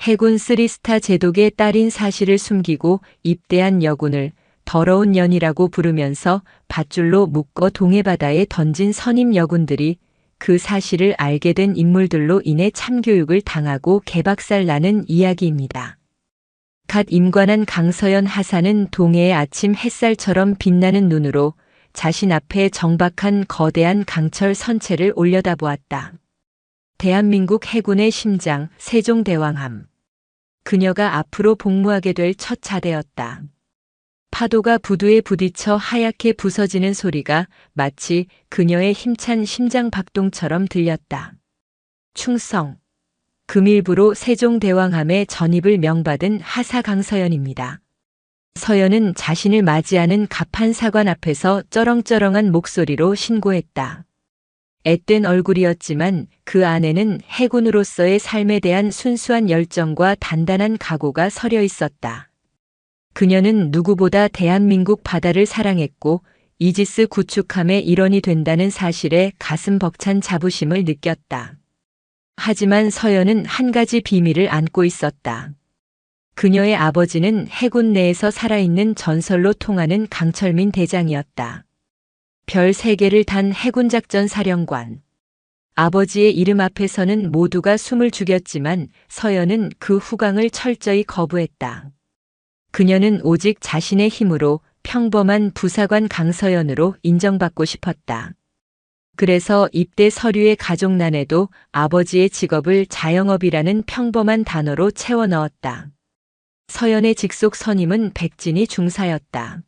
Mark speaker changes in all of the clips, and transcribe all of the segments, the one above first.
Speaker 1: 해군 3스타 제독의 딸인 사실을 숨기고 입대한 여군을 더러운 년이라고 부르면서 밧줄로 묶어 동해바다에 던진 선임 여군들이 그 사실을 알게 된 인물들로 인해 참교육을 당하고 개박살 나는 이야기입니다. 갓 임관한 강서연 하사는 동해의 아침 햇살처럼 빛나는 눈으로 자신 앞에 정박한 거대한 강철 선체를 올려다보았다. 대한민국 해군의 심장, 세종대왕함. 그녀가 앞으로 복무하게 될 첫 자대였다. 파도가 부두에 부딪혀 하얗게 부서지는 소리가 마치 그녀의 힘찬 심장 박동처럼 들렸다. 충성. 금일부로 세종대왕함에 전입을 명받은 하사 강서연입니다. 서연은 자신을 맞이하는 갑판사관 앞에서 쩌렁쩌렁한 목소리로 신고했다. 앳된 얼굴이었지만 그 안에는 해군으로서의 삶에 대한 순수한 열정과 단단한 각오가 서려 있었다. 그녀는 누구보다 대한민국 바다를 사랑했고 이지스 구축함의 일원이 된다는 사실에 가슴 벅찬 자부심을 느꼈다. 하지만 서연은 한 가지 비밀을 안고 있었다. 그녀의 아버지는 해군 내에서 살아있는 전설로 통하는 강철민 대장이었다. 별 3개를 단 해군작전 사령관. 아버지의 이름 앞에서는 모두가 숨을 죽였지만 서연은 그 후광을 철저히 거부했다. 그녀는 오직 자신의 힘으로 평범한 부사관 강서연으로 인정받고 싶었다. 그래서 입대 서류의 가족란에도 아버지의 직업을 자영업이라는 평범한 단어로 채워 넣었다. 서연의 직속 선임은 백진희 중사였다.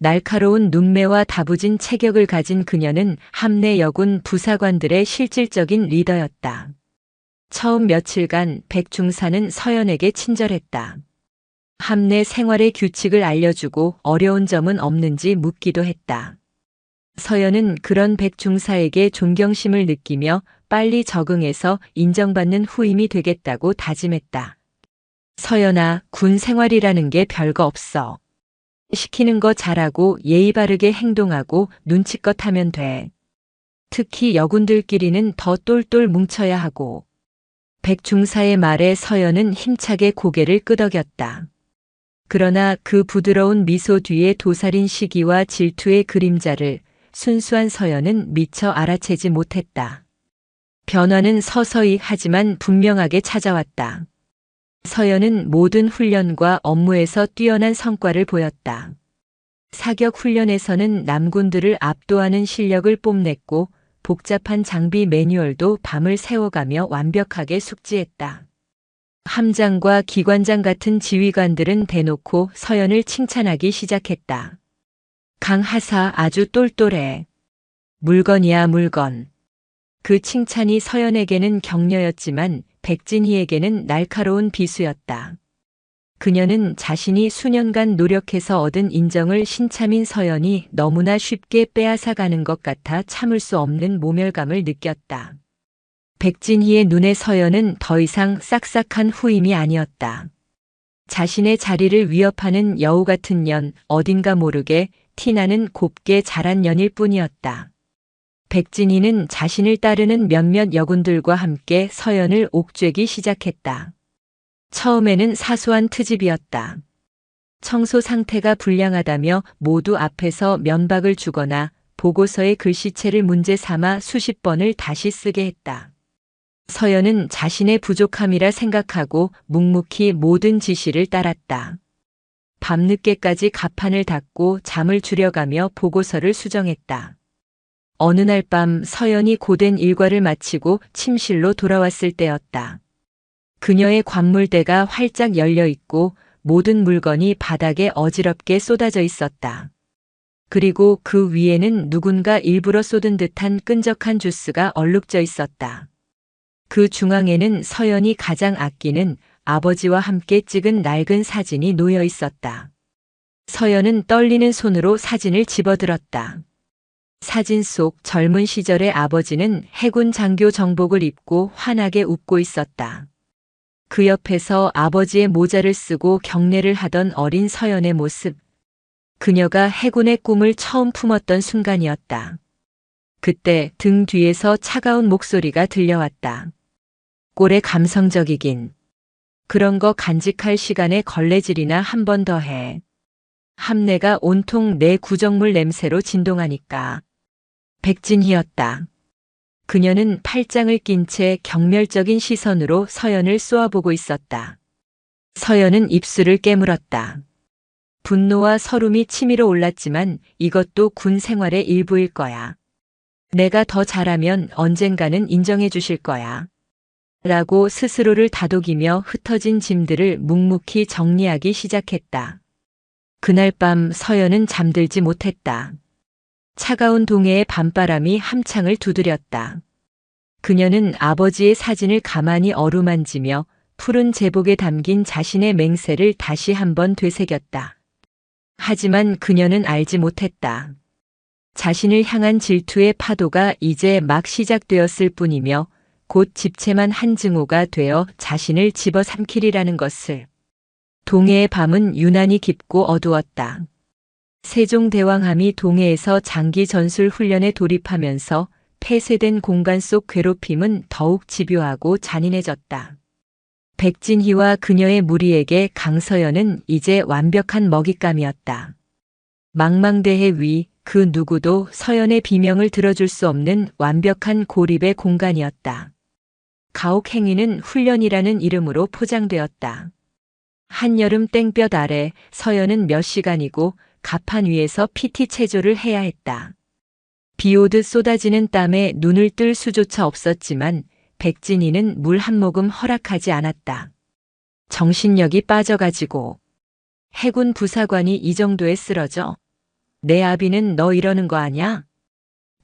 Speaker 1: 날카로운 눈매와 다부진 체격을 가진 그녀는 함내 여군 부사관들의 실질적인 리더였다. 처음 며칠간 백 중사는 서연에게 친절했다. 함내 생활의 규칙을 알려주고 어려운 점은 없는지 묻기도 했다. 서연은 그런 백 중사에게 존경심을 느끼며 빨리 적응해서 인정받는 후임이 되겠다고 다짐했다. 서연아, 군 생활이라는 게 별거 없어. 시키는 거 잘하고 예의 바르게 행동하고 눈치껏 하면 돼. 특히 여군들끼리는 더 똘똘 뭉쳐야 하고. 백 중사의 말에 서연은 힘차게 고개를 끄덕였다. 그러나 그 부드러운 미소 뒤에 도살인 시기와 질투의 그림자를 순수한 서연은 미처 알아채지 못했다. 변화는 서서히 하지만 분명하게 찾아왔다. 서연은 모든 훈련과 업무에서 뛰어난 성과를 보였다. 사격 훈련에서는 남군들을 압도하는 실력을 뽐냈고 복잡한 장비 매뉴얼도 밤을 새워가며 완벽하게 숙지했다. 함장과 기관장 같은 지휘관들은 대놓고 서연을 칭찬하기 시작했다. 강하사 아주 똘똘해. 물건이야 물건. 그 칭찬이 서연에게는 격려였지만 백진희에게는 날카로운 비수였다. 그녀는 자신이 수년간 노력해서 얻은 인정을 신참인 서연이 너무나 쉽게 빼앗아가는 것 같아 참을 수 없는 모멸감을 느꼈다. 백진희의 눈에 서연은 더 이상 싹싹한 후임이 아니었다. 자신의 자리를 위협하는 여우 같은 년, 어딘가 모르게 티나는 곱게 자란 년일 뿐이었다. 백진희는 자신을 따르는 몇몇 여군들과 함께 서연을 옥죄기 시작했다. 처음에는 사소한 트집이었다. 청소 상태가 불량하다며 모두 앞에서 면박을 주거나 보고서의 글씨체를 문제 삼아 수십 번을 다시 쓰게 했다. 서연은 자신의 부족함이라 생각하고 묵묵히 모든 지시를 따랐다. 밤늦게까지 갑판을 닫고 잠을 줄여가며 보고서를 수정했다. 어느 날 밤 서연이 고된 일과를 마치고 침실로 돌아왔을 때였다. 그녀의 관물대가 활짝 열려 있고 모든 물건이 바닥에 어지럽게 쏟아져 있었다. 그리고 그 위에는 누군가 일부러 쏟은 듯한 끈적한 주스가 얼룩져 있었다. 그 중앙에는 서연이 가장 아끼는 아버지와 함께 찍은 낡은 사진이 놓여 있었다. 서연은 떨리는 손으로 사진을 집어들었다. 사진 속 젊은 시절의 아버지는 해군 장교 정복을 입고 환하게 웃고 있었다. 그 옆에서 아버지의 모자를 쓰고 경례를 하던 어린 서연의 모습. 그녀가 해군의 꿈을 처음 품었던 순간이었다. 그때 등 뒤에서 차가운 목소리가 들려왔다. 꼴에 감성적이긴. 그런 거 간직할 시간에 걸레질이나 한 번 더 해. 함내가 온통 내 구정물 냄새로 진동하니까. 백진희였다. 그녀는 팔짱을 낀 채 경멸적인 시선으로 서연을 쏘아보고 있었다. 서연은 입술을 깨물었다. 분노와 서름이 치밀어 올랐지만 이것도 군 생활의 일부일 거야. 내가 더 잘하면 언젠가는 인정해 주실 거야. 라고 스스로를 다독이며 흩어진 짐들을 묵묵히 정리하기 시작했다. 그날 밤 서연은 잠들지 못했다. 차가운 동해의 밤바람이 함창을 두드렸다. 그녀는 아버지의 사진을 가만히 어루만지며 푸른 제복에 담긴 자신의 맹세를 다시 한번 되새겼다. 하지만 그녀는 알지 못했다. 자신을 향한 질투의 파도가 이제 막 시작되었을 뿐이며 곧 집채만 한 증오가 되어 자신을 집어삼키리라는 것을. 동해의 밤은 유난히 깊고 어두웠다. 세종대왕함이 동해에서 장기 전술 훈련에 돌입하면서 폐쇄된 공간 속 괴롭힘은 더욱 집요하고 잔인해졌다. 백진희와 그녀의 무리에게 강서연은 이제 완벽한 먹잇감이었다. 망망대해 위 그 누구도 서연의 비명을 들어줄 수 없는 완벽한 고립의 공간이었다. 가혹행위는 훈련이라는 이름으로 포장되었다. 한여름 땡볕 아래 서연은 몇 시간이고 가판 위에서 PT 체조를 해야 했다. 비 오듯 쏟아지는 땀에 눈을 뜰 수조차 없었지만 백진희는 물 한 모금 허락하지 않았다. 정신력이 빠져가지고. 해군 부사관이 이 정도에 쓰러져? 내 아비는 너 이러는 거 아냐?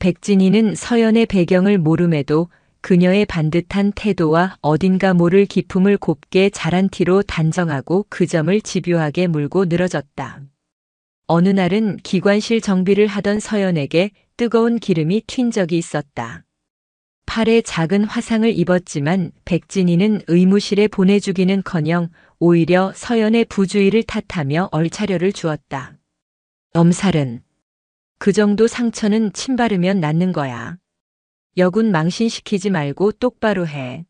Speaker 1: 백진희는 서연의 배경을 모름에도 그녀의 반듯한 태도와 어딘가 모를 기품을 곱게 자란 티로 단정하고 그 점을 집요하게 물고 늘어졌다. 어느 날은 기관실 정비를 하던 서연에게 뜨거운 기름이 튄 적이 있었다. 팔에 작은 화상을 입었지만 백진희는 의무실에 보내주기는커녕 오히려 서연의 부주의를 탓하며 얼차려를 주었다. 엄살은. 그 정도 상처는 침 바르면 낫는 거야. 여군 망신시키지 말고 똑바로 해.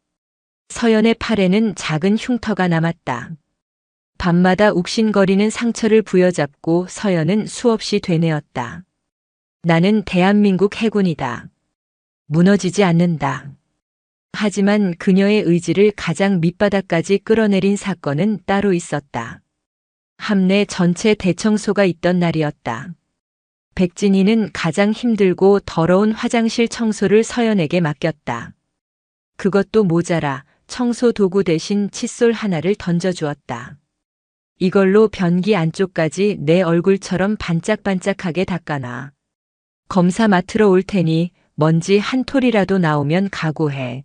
Speaker 1: 서연의 팔에는 작은 흉터가 남았다. 밤마다 욱신거리는 상처를 부여잡고 서연은 수없이 되뇌었다. 나는 대한민국 해군이다. 무너지지 않는다. 하지만 그녀의 의지를 가장 밑바닥까지 끌어내린 사건은 따로 있었다. 함내 전체 대청소가 있던 날이었다. 백진희는 가장 힘들고 더러운 화장실 청소를 서연에게 맡겼다. 그것도 모자라 청소 도구 대신 칫솔 하나를 던져주었다. 이걸로 변기 안쪽까지 내 얼굴처럼 반짝반짝하게 닦아놔. 검사 맡으러 올 테니 먼지 한 톨이라도 나오면 각오해.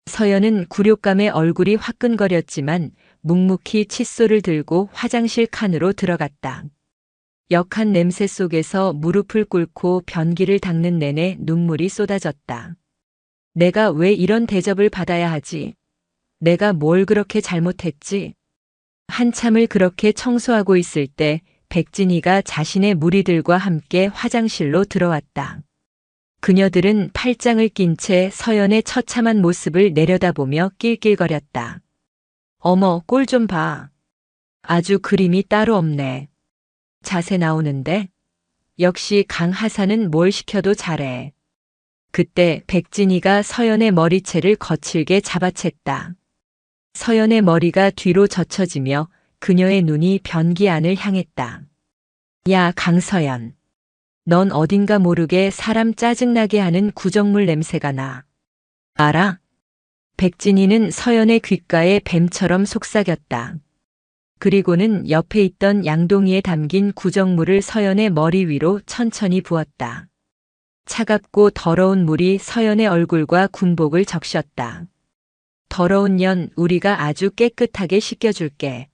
Speaker 1: 서연은 굴욕감에 얼굴이 화끈거렸지만 묵묵히 칫솔을 들고 화장실 칸으로 들어갔다. 역한 냄새 속에서 무릎을 꿇고 변기를 닦는 내내 눈물이 쏟아졌다. 내가 왜 이런 대접을 받아야 하지? 내가 뭘 그렇게 잘못했지? 한참을 그렇게 청소하고 있을 때 백진희가 자신의 무리들과 함께 화장실로 들어왔다. 그녀들은 팔짱을 낀 채 서연의 처참한 모습을 내려다보며 낄낄거렸다. 어머, 꼴 좀 봐. 아주 그림이 따로 없네. 자세 나오는데? 역시 강하사는 뭘 시켜도 잘해. 그때 백진희가 서연의 머리채를 거칠게 잡아챘다. 서연의 머리가 뒤로 젖혀지며 그녀의 눈이 변기 안을 향했다. 야, 강서연. 넌 어딘가 모르게 사람 짜증나게 하는 구정물 냄새가 나. 알아? 백진희는 서연의 귓가에 뱀처럼 속삭였다. 그리고는 옆에 있던 양동이에 담긴 구정물을 서연의 머리 위로 천천히 부었다. 차갑고 더러운 물이 서연의 얼굴과 군복을 적셨다. 더러운 년, 우리가 아주 깨끗하게 씻겨줄게.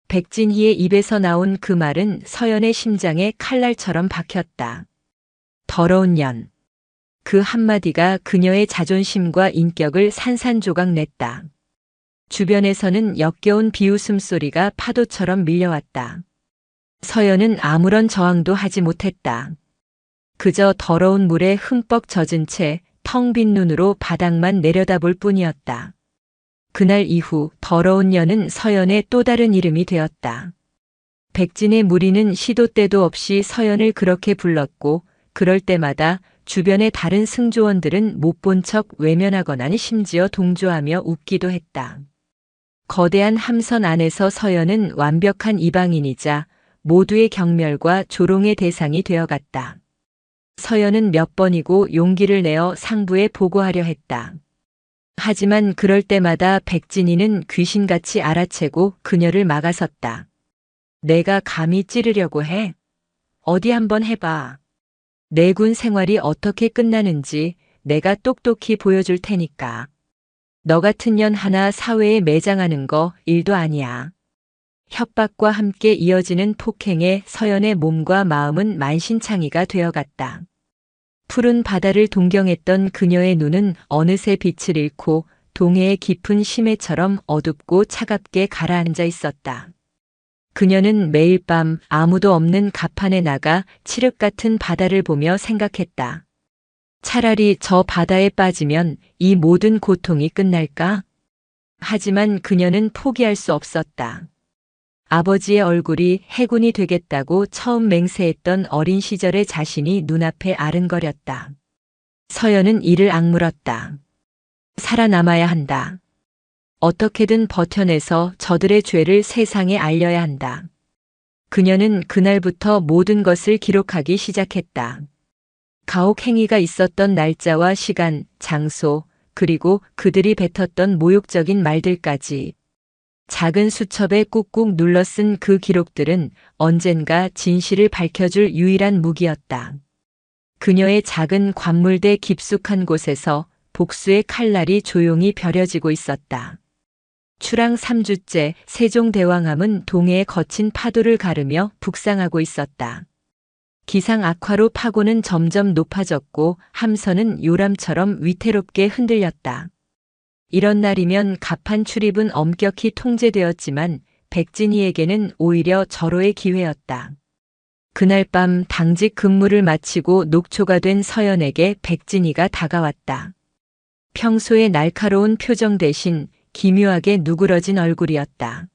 Speaker 1: 백진희의 입에서 나온 그 말은 서연의 심장에 칼날처럼 박혔다. 더러운 년. 그 한마디가 그녀의 자존심과 인격을 산산조각 냈다. 주변에서는 역겨운 비웃음 소리가 파도처럼 밀려왔다. 서연은 아무런 저항도 하지 못했다. 그저 더러운 물에 흠뻑 젖은 채 텅 빈 눈으로 바닥만 내려다볼 뿐이었다. 그날 이후 더러운 년은 서연의 또 다른 이름이 되었다. 백진의 무리는 시도 때도 없이 서연을 그렇게 불렀고 그럴 때마다 주변의 다른 승조원들은 못 본 척 외면하거나 심지어 동조하며 웃기도 했다. 거대한 함선 안에서 서연은 완벽한 이방인이자 모두의 경멸과 조롱의 대상이 되어갔다. 서연은 몇 번이고 용기를 내어 상부에 보고하려 했다. 하지만 그럴 때마다 백진이는 귀신같이 알아채고 그녀를 막아섰다. 내가 감히 찌르려고 해? 어디 한번 해봐. 내 군 생활이 어떻게 끝나는지 내가 똑똑히 보여줄 테니까. 너 같은 년 하나 사회에 매장하는 거 일도 아니야. 협박과 함께 이어지는 폭행에 서연의 몸과 마음은 만신창이가 되어갔다. 푸른 바다를 동경했던 그녀의 눈은 어느새 빛을 잃고 동해의 깊은 심해처럼 어둡고 차갑게 가라앉아 있었다. 그녀는 매일 밤 아무도 없는 갑판에 나가 칠흑 같은 바다를 보며 생각했다. 차라리 저 바다에 빠지면 이 모든 고통이 끝날까? 하지만 그녀는 포기할 수 없었다. 아버지의 얼굴이 해군이 되겠다고 처음 맹세했던 어린 시절의 자신이 눈앞에 아른거렸다. 서연은 이를 악물었다. 살아남아야 한다. 어떻게든 버텨내서 저들의 죄를 세상에 알려야 한다. 그녀는 그날부터 모든 것을 기록하기 시작했다. 가혹 행위가 있었던 날짜와 시간, 장소, 그리고 그들이 뱉었던 모욕적인 말들까지. 작은 수첩에 꾹꾹 눌러 쓴 그 기록들은 언젠가 진실을 밝혀줄 유일한 무기였다. 그녀의 작은 관물대 깊숙한 곳에서 복수의 칼날이 조용히 벼려지고 있었다. 출항 3주째 세종대왕함은 동해의 거친 파도를 가르며 북상하고 있었다. 기상 악화로 파고는 점점 높아졌고 함선은 요람처럼 위태롭게 흔들렸다. 이런 날이면 갑판 출입은 엄격히 통제되었지만 백진이에게는 오히려 절호의 기회였다. 그날 밤 당직 근무를 마치고 녹초가 된 서연에게 백진이가 다가왔다. 평소의 날카로운 표정 대신 기묘하게 누그러진 얼굴이었다.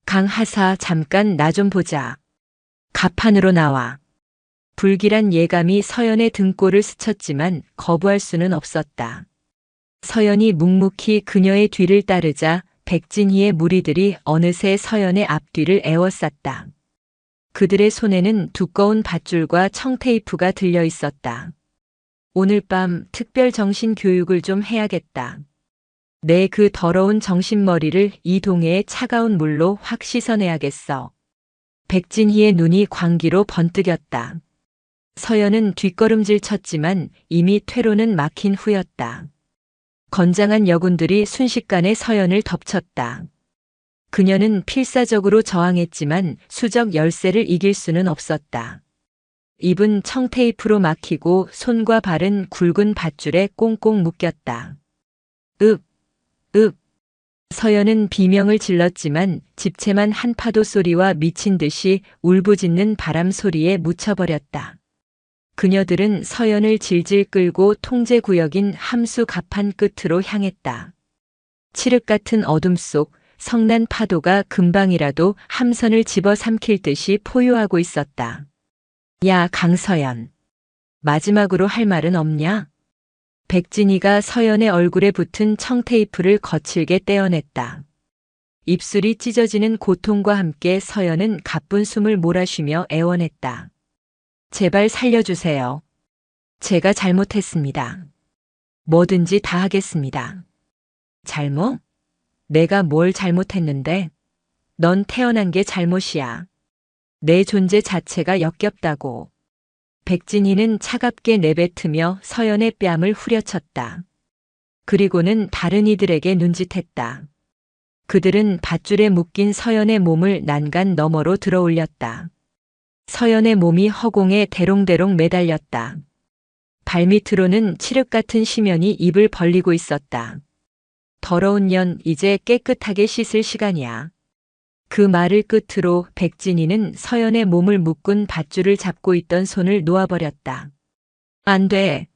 Speaker 1: 강하사, 잠깐 나 좀 보자. 갑판으로 나와. 불길한 예감이 서연의 등골을 스쳤지만 거부할 수는 없었다. 서연이 묵묵히 그녀의 뒤를 따르자 백진희의 무리들이 어느새 서연의 앞뒤를 에워쌌다. 그들의 손에는 두꺼운 밧줄과 청테이프가 들려 있었다. 오늘 밤 특별 정신 교육을 좀 해야겠다. 내 그 더러운 정신머리를 이 동해의 차가운 물로 확 씻어내야겠어. 백진희의 눈이 광기로 번뜩였다. 서연은 뒷걸음질 쳤지만 이미 퇴로는 막힌 후였다. 건장한 여군들이 순식간에 서연을 덮쳤다. 그녀는 필사적으로 저항했지만 수적 열세를 이길 수는 없었다. 입은 청테이프로 막히고 손과 발은 굵은 밧줄에 꽁꽁 묶였다. 서연은 비명을 질렀지만 집채만 한 파도 소리와 미친 듯이 울부짖는 바람 소리에 묻혀버렸다. 그녀들은 서연을 질질 끌고 통제구역인 함수 갑판 끝으로 향했다. 칠흑 같은 어둠 속 성난 파도가 금방이라도 함선을 집어삼킬 듯이 포효하고 있었다. 야, 강서연. 마지막으로 할 말은 없냐? 백진이가 서연의 얼굴에 붙은 청테이프를 거칠게 떼어냈다. 입술이 찢어지는 고통과 함께 서연은 가쁜 숨을 몰아쉬며 애원했다. 제발 살려주세요. 제가 잘못했습니다. 뭐든지 다 하겠습니다. 잘못? 내가 뭘 잘못했는데? 넌 태어난 게 잘못이야. 내 존재 자체가 역겹다고. 백진희는 차갑게 내뱉으며 서연의 뺨을 후려쳤다. 그리고는 다른 이들에게 눈짓했다. 그들은 밧줄에 묶인 서연의 몸을 난간 너머로 들어올렸다. 서연의 몸이 허공에 대롱대롱 매달렸다. 발밑으로는 칠흑 같은 심연이 입을 벌리고 있었다. 더러운 년, 이제 깨끗하게 씻을 시간이야. 그 말을 끝으로 백진이는 서연의 몸을 묶은 밧줄을 잡고 있던 손을 놓아버렸다. 안 돼.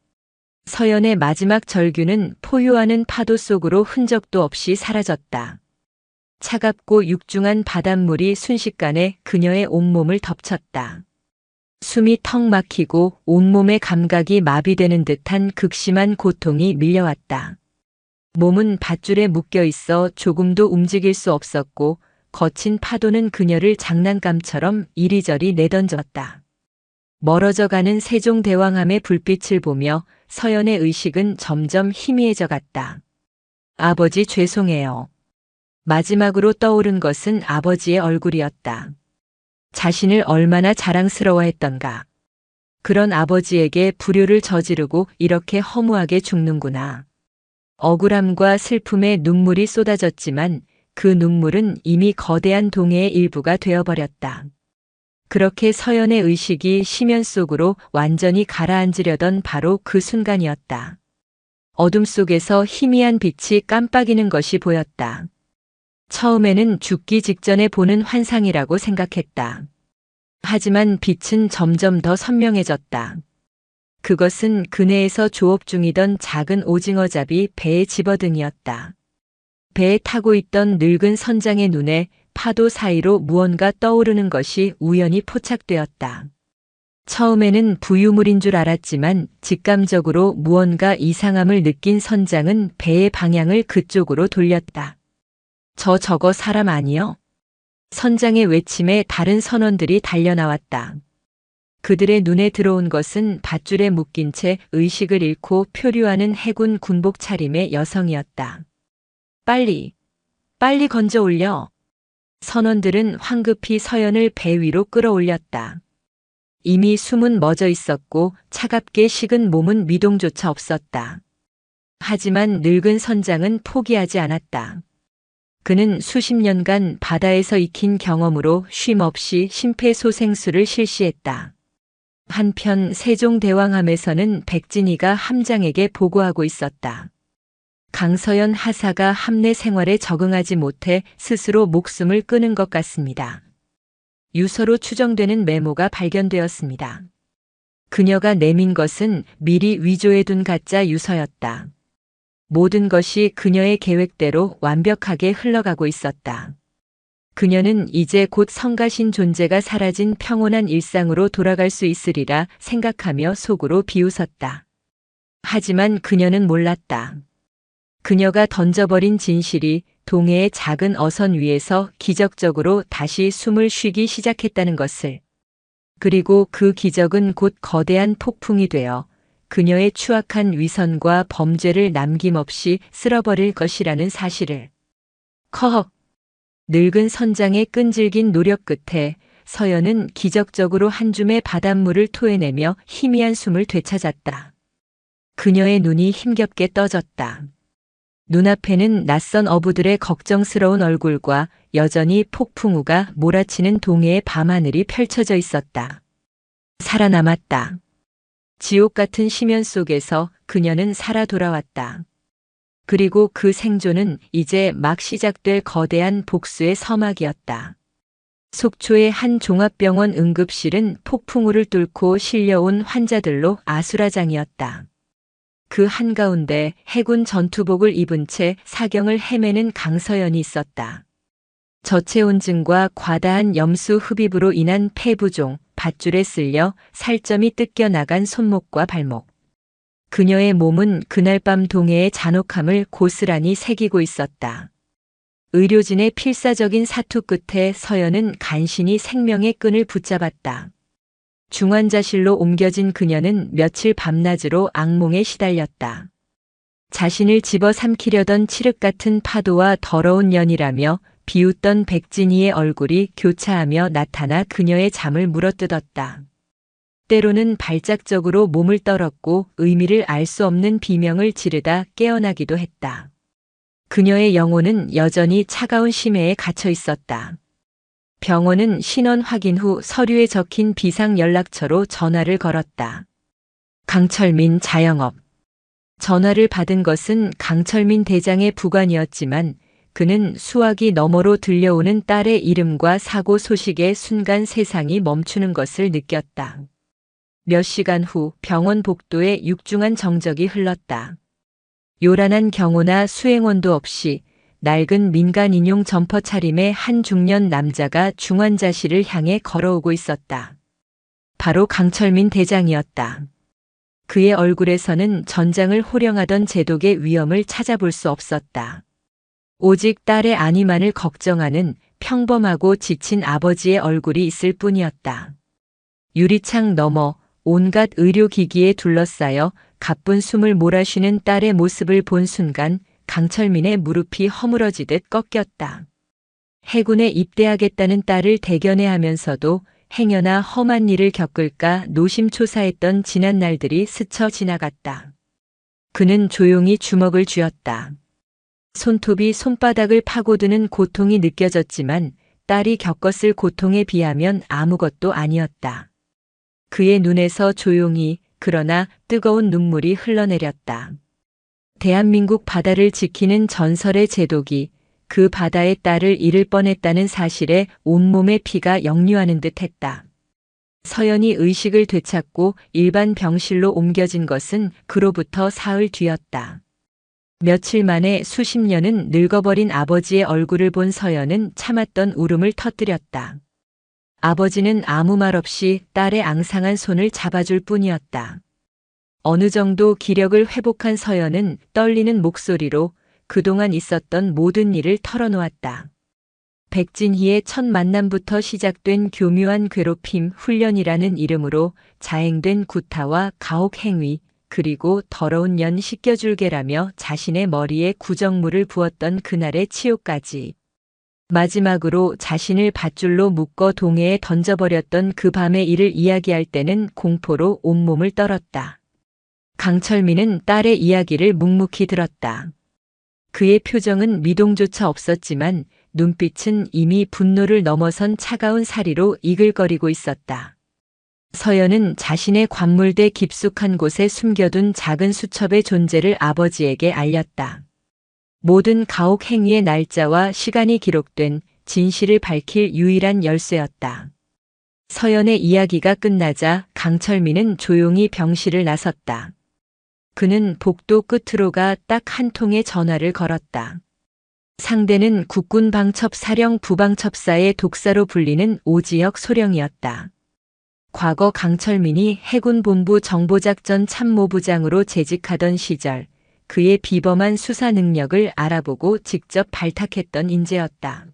Speaker 1: 서연의 마지막 절규는 포효하는 파도 속으로 흔적도 없이 사라졌다. 차갑고 육중한 바닷물이 순식간에 그녀의 온몸을 덮쳤다. 숨이 턱 막히고 온몸의 감각이 마비되는 듯한 극심한 고통이 밀려왔다. 몸은 밧줄에 묶여 있어 조금도 움직일 수 없었고 거친 파도는 그녀를 장난감처럼 이리저리 내던졌다. 멀어져가는 세종대왕함의 불빛을 보며 서연의 의식은 점점 희미해져 갔다. 아버지 죄송해요. 마지막으로 떠오른 것은 아버지의 얼굴이었다. 자신을 얼마나 자랑스러워했던가. 그런 아버지에게 불효를 저지르고 이렇게 허무하게 죽는구나. 억울함과 슬픔에 눈물이 쏟아졌지만 그 눈물은 이미 거대한 동해의 일부가 되어버렸다. 그렇게 서연의 의식이 심연 속으로 완전히 가라앉으려던 바로 그 순간이었다. 어둠 속에서 희미한 빛이 깜빡이는 것이 보였다. 처음에는 죽기 직전에 보는 환상이라고 생각했다. 하지만 빛은 점점 더 선명해졌다. 그것은 그네에서 조업 중이던 작은 오징어잡이 배의 집어등이었다. 배에 타고 있던 늙은 선장의 눈에 파도 사이로 무언가 떠오르는 것이 우연히 포착되었다. 처음에는 부유물인 줄 알았지만 직감적으로 무언가 이상함을 느낀 선장은 배의 방향을 그쪽으로 돌렸다. 저거 사람 아니요? 선장의 외침에 다른 선원들이 달려나왔다. 그들의 눈에 들어온 것은 밧줄에 묶인 채 의식을 잃고 표류하는 해군 군복 차림의 여성이었다. 빨리 건져 올려. 선원들은 황급히 서연을 배 위로 끌어올렸다. 이미 숨은 멎어 있었고 차갑게 식은 몸은 미동조차 없었다. 하지만 늙은 선장은 포기하지 않았다. 그는 수십 년간 바다에서 익힌 경험으로 쉼없이 심폐소생술을 실시했다. 한편 세종대왕함에서는 백진이가 함장에게 보고하고 있었다. 강서연 하사가 함내 생활에 적응하지 못해 스스로 목숨을 끊은 것 같습니다. 유서로 추정되는 메모가 발견되었습니다. 그녀가 내민 것은 미리 위조해둔 가짜 유서였다. 모든 것이 그녀의 계획대로 완벽하게 흘러가고 있었다. 그녀는 이제 곧 성가신 존재가 사라진 평온한 일상으로 돌아갈 수 있으리라 생각하며 속으로 비웃었다. 하지만 그녀는 몰랐다. 그녀가 던져버린 진실이 동해의 작은 어선 위에서 기적적으로 다시 숨을 쉬기 시작했다는 것을. 그리고 그 기적은 곧 거대한 폭풍이 되어 그녀의 추악한 위선과 범죄를 남김없이 쓸어버릴 것이라는 사실을. 커헉. 늙은 선장의 끈질긴 노력 끝에 서연은 기적적으로 한 줌의 바닷물을 토해내며 희미한 숨을 되찾았다. 그녀의 눈이 힘겹게 떠졌다. 눈앞에는 낯선 어부들의 걱정스러운 얼굴과 여전히 폭풍우가 몰아치는 동해의 밤하늘이 펼쳐져 있었다. 살아남았다. 지옥 같은 심연 속에서 그녀는 살아 돌아왔다. 그리고 그 생존은 이제 막 시작될 거대한 복수의 서막이었다. 속초의 한 종합병원 응급실은 폭풍우를 뚫고 실려온 환자들로 아수라장이었다. 그 한가운데 해군 전투복을 입은 채 사경을 헤매는 강서연이 있었다. 저체온증과 과다한 염수 흡입으로 인한 폐부종, 밧줄에 쓸려 살점이 뜯겨 나간 손목과 발목. 그녀의 몸은 그날 밤 동해의 잔혹함을 고스란히 새기고 있었다. 의료진의 필사적인 사투 끝에 서연은 간신히 생명의 끈을 붙잡았다. 중환자실로 옮겨진 그녀는 며칠 밤낮으로 악몽에 시달렸다. 자신을 집어삼키려던 칠흑 같은 파도와 더러운 연이라며 비웃던 백진이의 얼굴이 교차하며 나타나 그녀의 잠을 물어뜯었다. 때로는 발작적으로 몸을 떨었고 의미를 알 수 없는 비명을 지르다 깨어나기도 했다. 그녀의 영혼은 여전히 차가운 심해에 갇혀 있었다. 병원은 신원 확인 후 서류에 적힌 비상 연락처로 전화를 걸었다. 강철민 자영업. 전화를 받은 것은 강철민 대장의 부관이었지만 그는 수화기 너머로 들려오는 딸의 이름과 사고 소식에 순간 세상이 멈추는 것을 느꼈다. 몇 시간 후 병원 복도에 육중한 정적이 흘렀다. 요란한 경호나 수행원도 없이 낡은 민간 인용 점퍼 차림의 한 중년 남자가 중환자실을 향해 걸어오고 있었다. 바로 강철민 대장이었다. 그의 얼굴에서는 전장을 호령하던 제독의 위엄을 찾아볼 수 없었다. 오직 딸의 안위만을 걱정하는 평범하고 지친 아버지의 얼굴이 있을 뿐이었다. 유리창 너머 온갖 의료기기에 둘러싸여 가쁜 숨을 몰아쉬는 딸의 모습을 본 순간 강철민의 무릎이 허물어지듯 꺾였다. 해군에 입대하겠다는 딸을 대견해 하면서도 행여나 험한 일을 겪을까 노심초사했던 지난 날들이 스쳐 지나갔다. 그는 조용히 주먹을 쥐었다. 손톱이 손바닥을 파고드는 고통이 느껴졌지만 딸이 겪었을 고통에 비하면 아무것도 아니었다. 그의 눈에서 조용히 그러나 뜨거운 눈물이 흘러내렸다. 대한민국 바다를 지키는 전설의 제독이 그 바다의 딸을 잃을 뻔했다는 사실에 온몸의 피가 역류하는 듯 했다. 서연이 의식을 되찾고 일반 병실로 옮겨진 것은 그로부터 사흘 뒤였다. 며칠 만에 수십 년은 늙어버린 아버지의 얼굴을 본 서연은 참았던 울음을 터뜨렸다. 아버지는 아무 말 없이 딸의 앙상한 손을 잡아줄 뿐이었다. 어느 정도 기력을 회복한 서연은 떨리는 목소리로 그동안 있었던 모든 일을 털어놓았다. 백진희의 첫 만남부터 시작된 교묘한 괴롭힘 훈련이라는 이름으로 자행된 구타와 가혹 행위, 그리고 더러운 년 씻겨줄게라며 자신의 머리에 구정물을 부었던 그날의 치욕까지. 마지막으로 자신을 밧줄로 묶어 동해에 던져버렸던 그 밤의 일을 이야기할 때는 공포로 온몸을 떨었다. 강철민은 딸의 이야기를 묵묵히 들었다. 그의 표정은 미동조차 없었지만 눈빛은 이미 분노를 넘어선 차가운 사리로 이글거리고 있었다. 서연은 자신의 관물대 깊숙한 곳에 숨겨둔 작은 수첩의 존재를 아버지에게 알렸다. 모든 가혹 행위의 날짜와 시간이 기록된 진실을 밝힐 유일한 열쇠였다. 서연의 이야기가 끝나자 강철민은 조용히 병실을 나섰다. 그는 복도 끝으로 가 딱 한 통의 전화를 걸었다. 상대는 국군 방첩 사령 부방첩사의 독사로 불리는 오지혁 소령이었다. 과거 강철민이 해군본부 정보작전 참모부장으로 재직하던 시절 그의 비범한 수사 능력을 알아보고 직접 발탁했던 인재였다.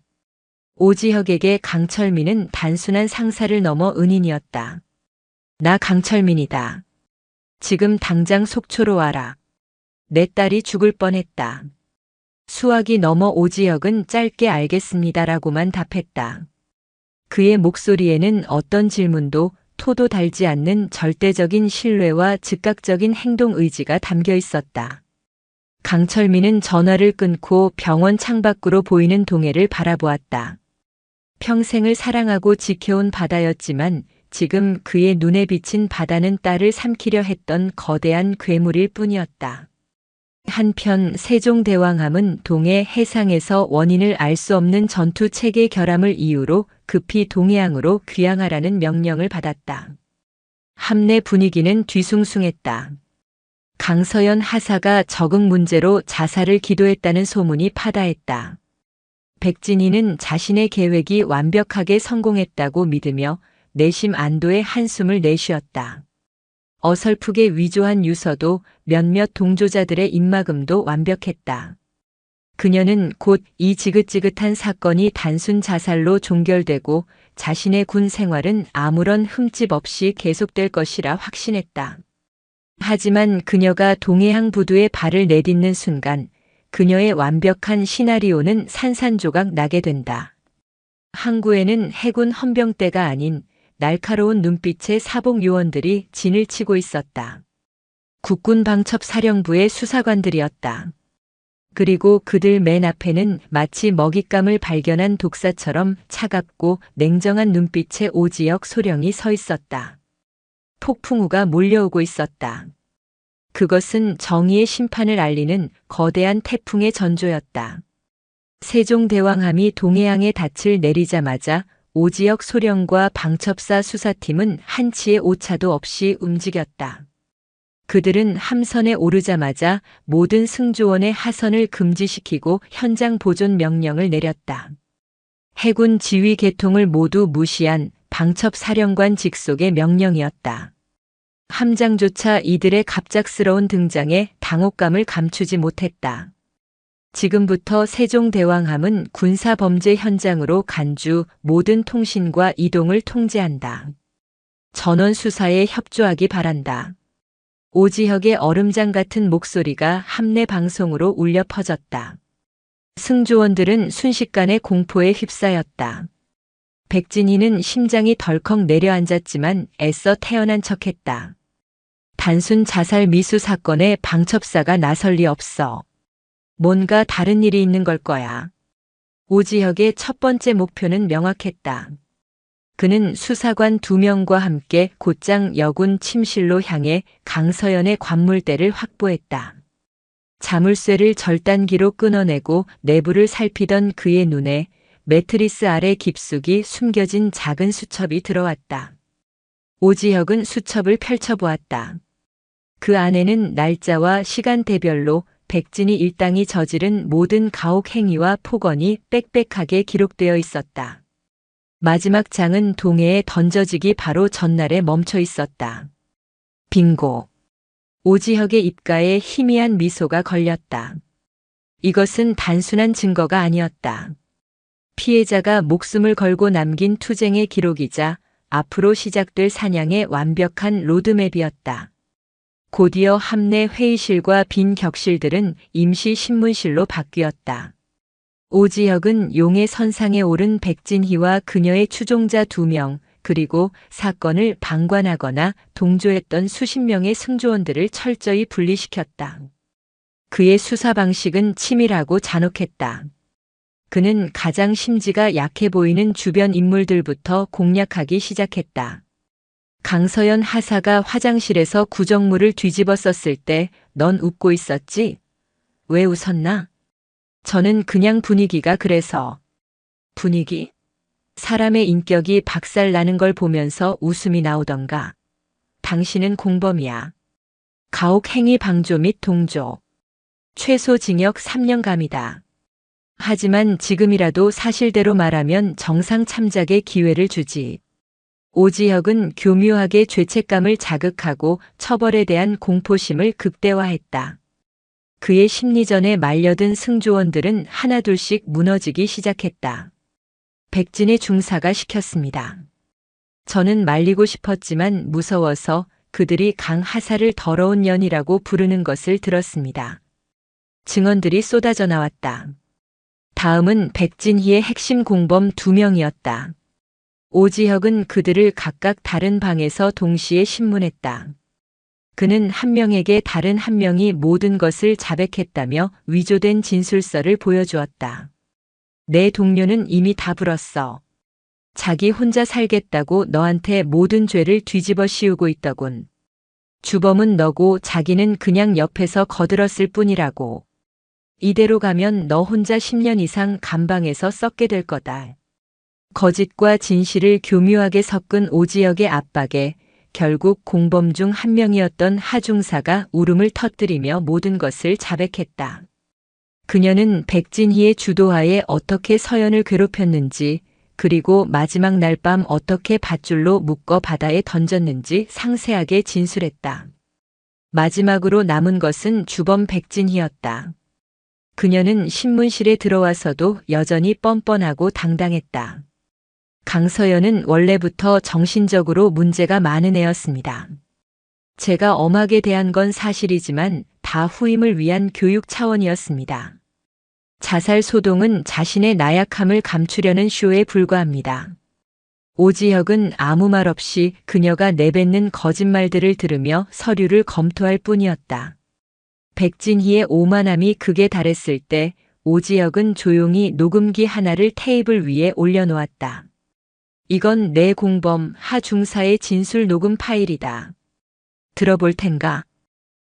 Speaker 1: 오지혁에게 강철민은 단순한 상사를 넘어 은인이었다. 나 강철민이다. 지금 당장 속초로 와라. 내 딸이 죽을 뻔했다. 수화기 넘어 오지혁은 짧게 알겠습니다라고만 답했다. 그의 목소리에는 어떤 질문도 토도 달지 않는 절대적인 신뢰와 즉각적인 행동 의지가 담겨 있었다. 강철민은 전화를 끊고 병원 창밖으로 보이는 동해를 바라보았다. 평생을 사랑하고 지켜온 바다였지만 지금 그의 눈에 비친 바다는 딸을 삼키려 했던 거대한 괴물일 뿐이었다. 한편 세종대왕함은 동해 해상에서 원인을 알 수 없는 전투 체계 결함을 이유로 급히 동해항으로 귀향하라는 명령을 받았다. 함내 분위기는 뒤숭숭했다. 강서연 하사가 적응 문제로 자살을 기도했다는 소문이 파다했다. 백진희는 자신의 계획이 완벽하게 성공했다고 믿으며 내심 안도의 한숨을 내쉬었다. 어설프게 위조한 유서도 몇몇 동조자들의 입막음도 완벽했다. 그녀는 곧 이 지긋지긋한 사건이 단순 자살로 종결되고 자신의 군 생활은 아무런 흠집 없이 계속될 것이라 확신했다. 하지만 그녀가 동해항 부두에 발을 내딛는 순간 그녀의 완벽한 시나리오는 산산조각 나게 된다. 항구에는 해군 헌병대가 아닌 날카로운 눈빛의 사복 요원들이 진을 치고 있었다. 국군 방첩 사령부의 수사관들이었다. 그리고 그들 맨 앞에는 마치 먹잇감을 발견한 독사처럼 차갑고 냉정한 눈빛의 오지혁 소령이 서 있었다. 폭풍우가 몰려오고 있었다. 그것은 정의의 심판을 알리는 거대한 태풍의 전조였다. 세종대왕함이 동해항에 닻을 내리자마자 오지혁 소령과 방첩사 수사팀은 한치의 오차도 없이 움직였다. 그들은 함선에 오르자마자 모든 승조원의 하선을 금지시키고 현장 보존 명령을 내렸다. 해군 지휘 계통을 모두 무시한 방첩사령관 직속의 명령이었다. 함장조차 이들의 갑작스러운 등장에 당혹감을 감추지 못했다. 지금부터 세종대왕함은 군사범죄 현장으로 간주 모든 통신과 이동을 통제한다. 전원 수사에 협조하기 바란다. 오지혁의 얼음장 같은 목소리가 함내 방송으로 울려 퍼졌다. 승조원들은 순식간에 공포에 휩싸였다. 백진희는 심장이 덜컥 내려앉았지만 애써 태어난 척했다. 단순 자살 미수 사건에 방첩사가 나설 리 없어. 뭔가 다른 일이 있는 걸 거야. 오지혁의 첫 번째 목표는 명확했다. 그는 수사관 2명과 함께 곧장 여군 침실로 향해 강서연의 관물대를 확보했다. 자물쇠를 절단기로 끊어내고 내부를 살피던 그의 눈에 매트리스 아래 깊숙이 숨겨진 작은 수첩이 들어왔다. 오지혁은 수첩을 펼쳐보았다. 그 안에는 날짜와 시간대별로 백진희 일당이 저지른 모든 가혹 행위와 폭언이 빽빽하게 기록되어 있었다. 마지막 장은 동해에 던져지기 바로 전날에 멈춰 있었다. 빙고. 오지혁의 입가에 희미한 미소가 걸렸다. 이것은 단순한 증거가 아니었다. 피해자가 목숨을 걸고 남긴 투쟁의 기록이자 앞으로 시작될 사냥의 완벽한 로드맵이었다. 곧이어 함내 회의실과 빈 격실들은 임시 신문실로 바뀌었다. 오지혁은 용의 선상에 오른 백진희와 그녀의 추종자 2명, 그리고 사건을 방관하거나 동조했던 수십 명의 승조원들을 철저히 분리시켰다. 그의 수사 방식은 치밀하고 잔혹했다. 그는 가장 심지가 약해 보이는 주변 인물들부터 공략하기 시작했다. 강서연 하사가 화장실에서 구정물을 뒤집어 썼을 때 넌 웃고 있었지? 왜 웃었나? 저는 그냥 분위기가 그래서. 분위기? 사람의 인격이 박살나는 걸 보면서 웃음이 나오던가. 당신은 공범이야. 가혹행위 방조 및 동조. 최소 징역 3년감이다. 하지만 지금이라도 사실대로 말하면 정상 참작의 기회를 주지. 오지혁은 교묘하게 죄책감을 자극하고 처벌에 대한 공포심을 극대화했다. 그의 심리전에 말려든 승조원들은 하나둘씩 무너지기 시작했다. 백진의 중사가 시켰습니다. 저는 말리고 싶었지만 무서워서 그들이 강 하사를 더러운 년이라고 부르는 것을 들었습니다. 증언들이 쏟아져 나왔다. 다음은 백진희의 핵심 공범 2명이었다. 오지혁은 그들을 각각 다른 방에서 동시에 신문했다. 그는 한 명에게 다른 한 명이 모든 것을 자백했다며 위조된 진술서를 보여주었다. 내 동료는 이미 다 불었어. 자기 혼자 살겠다고 너한테 모든 죄를 뒤집어 씌우고 있더군. 주범은 너고 자기는 그냥 옆에서 거들었을 뿐이라고. 이대로 가면 너 혼자 10년 이상 감방에서 썩게 될 거다. 거짓과 진실을 교묘하게 섞은 오지혁의 압박에 결국 공범 중 한 명이었던 하중사가 울음을 터뜨리며 모든 것을 자백했다. 그녀는 백진희의 주도하에 어떻게 서연을 괴롭혔는지, 그리고 마지막 날 밤 어떻게 밧줄로 묶어 바다에 던졌는지 상세하게 진술했다. 마지막으로 남은 것은 주범 백진희였다. 그녀는 신문실에 들어와서도 여전히 뻔뻔하고 당당했다. 강서연은 원래부터 정신적으로 문제가 많은 애였습니다. 제가 엄하게 대한 건 사실이지만 다 후임을 위한 교육 차원이었습니다. 자살 소동은 자신의 나약함을 감추려는 쇼에 불과합니다. 오지혁은 아무 말 없이 그녀가 내뱉는 거짓말들을 들으며 서류를 검토할 뿐이었다. 백진희의 오만함이 극에 달했을 때 오지혁은 조용히 녹음기 하나를 테이블 위에 올려놓았다. 이건 내 공범 하중사의 진술 녹음 파일이다. 들어볼 텐가?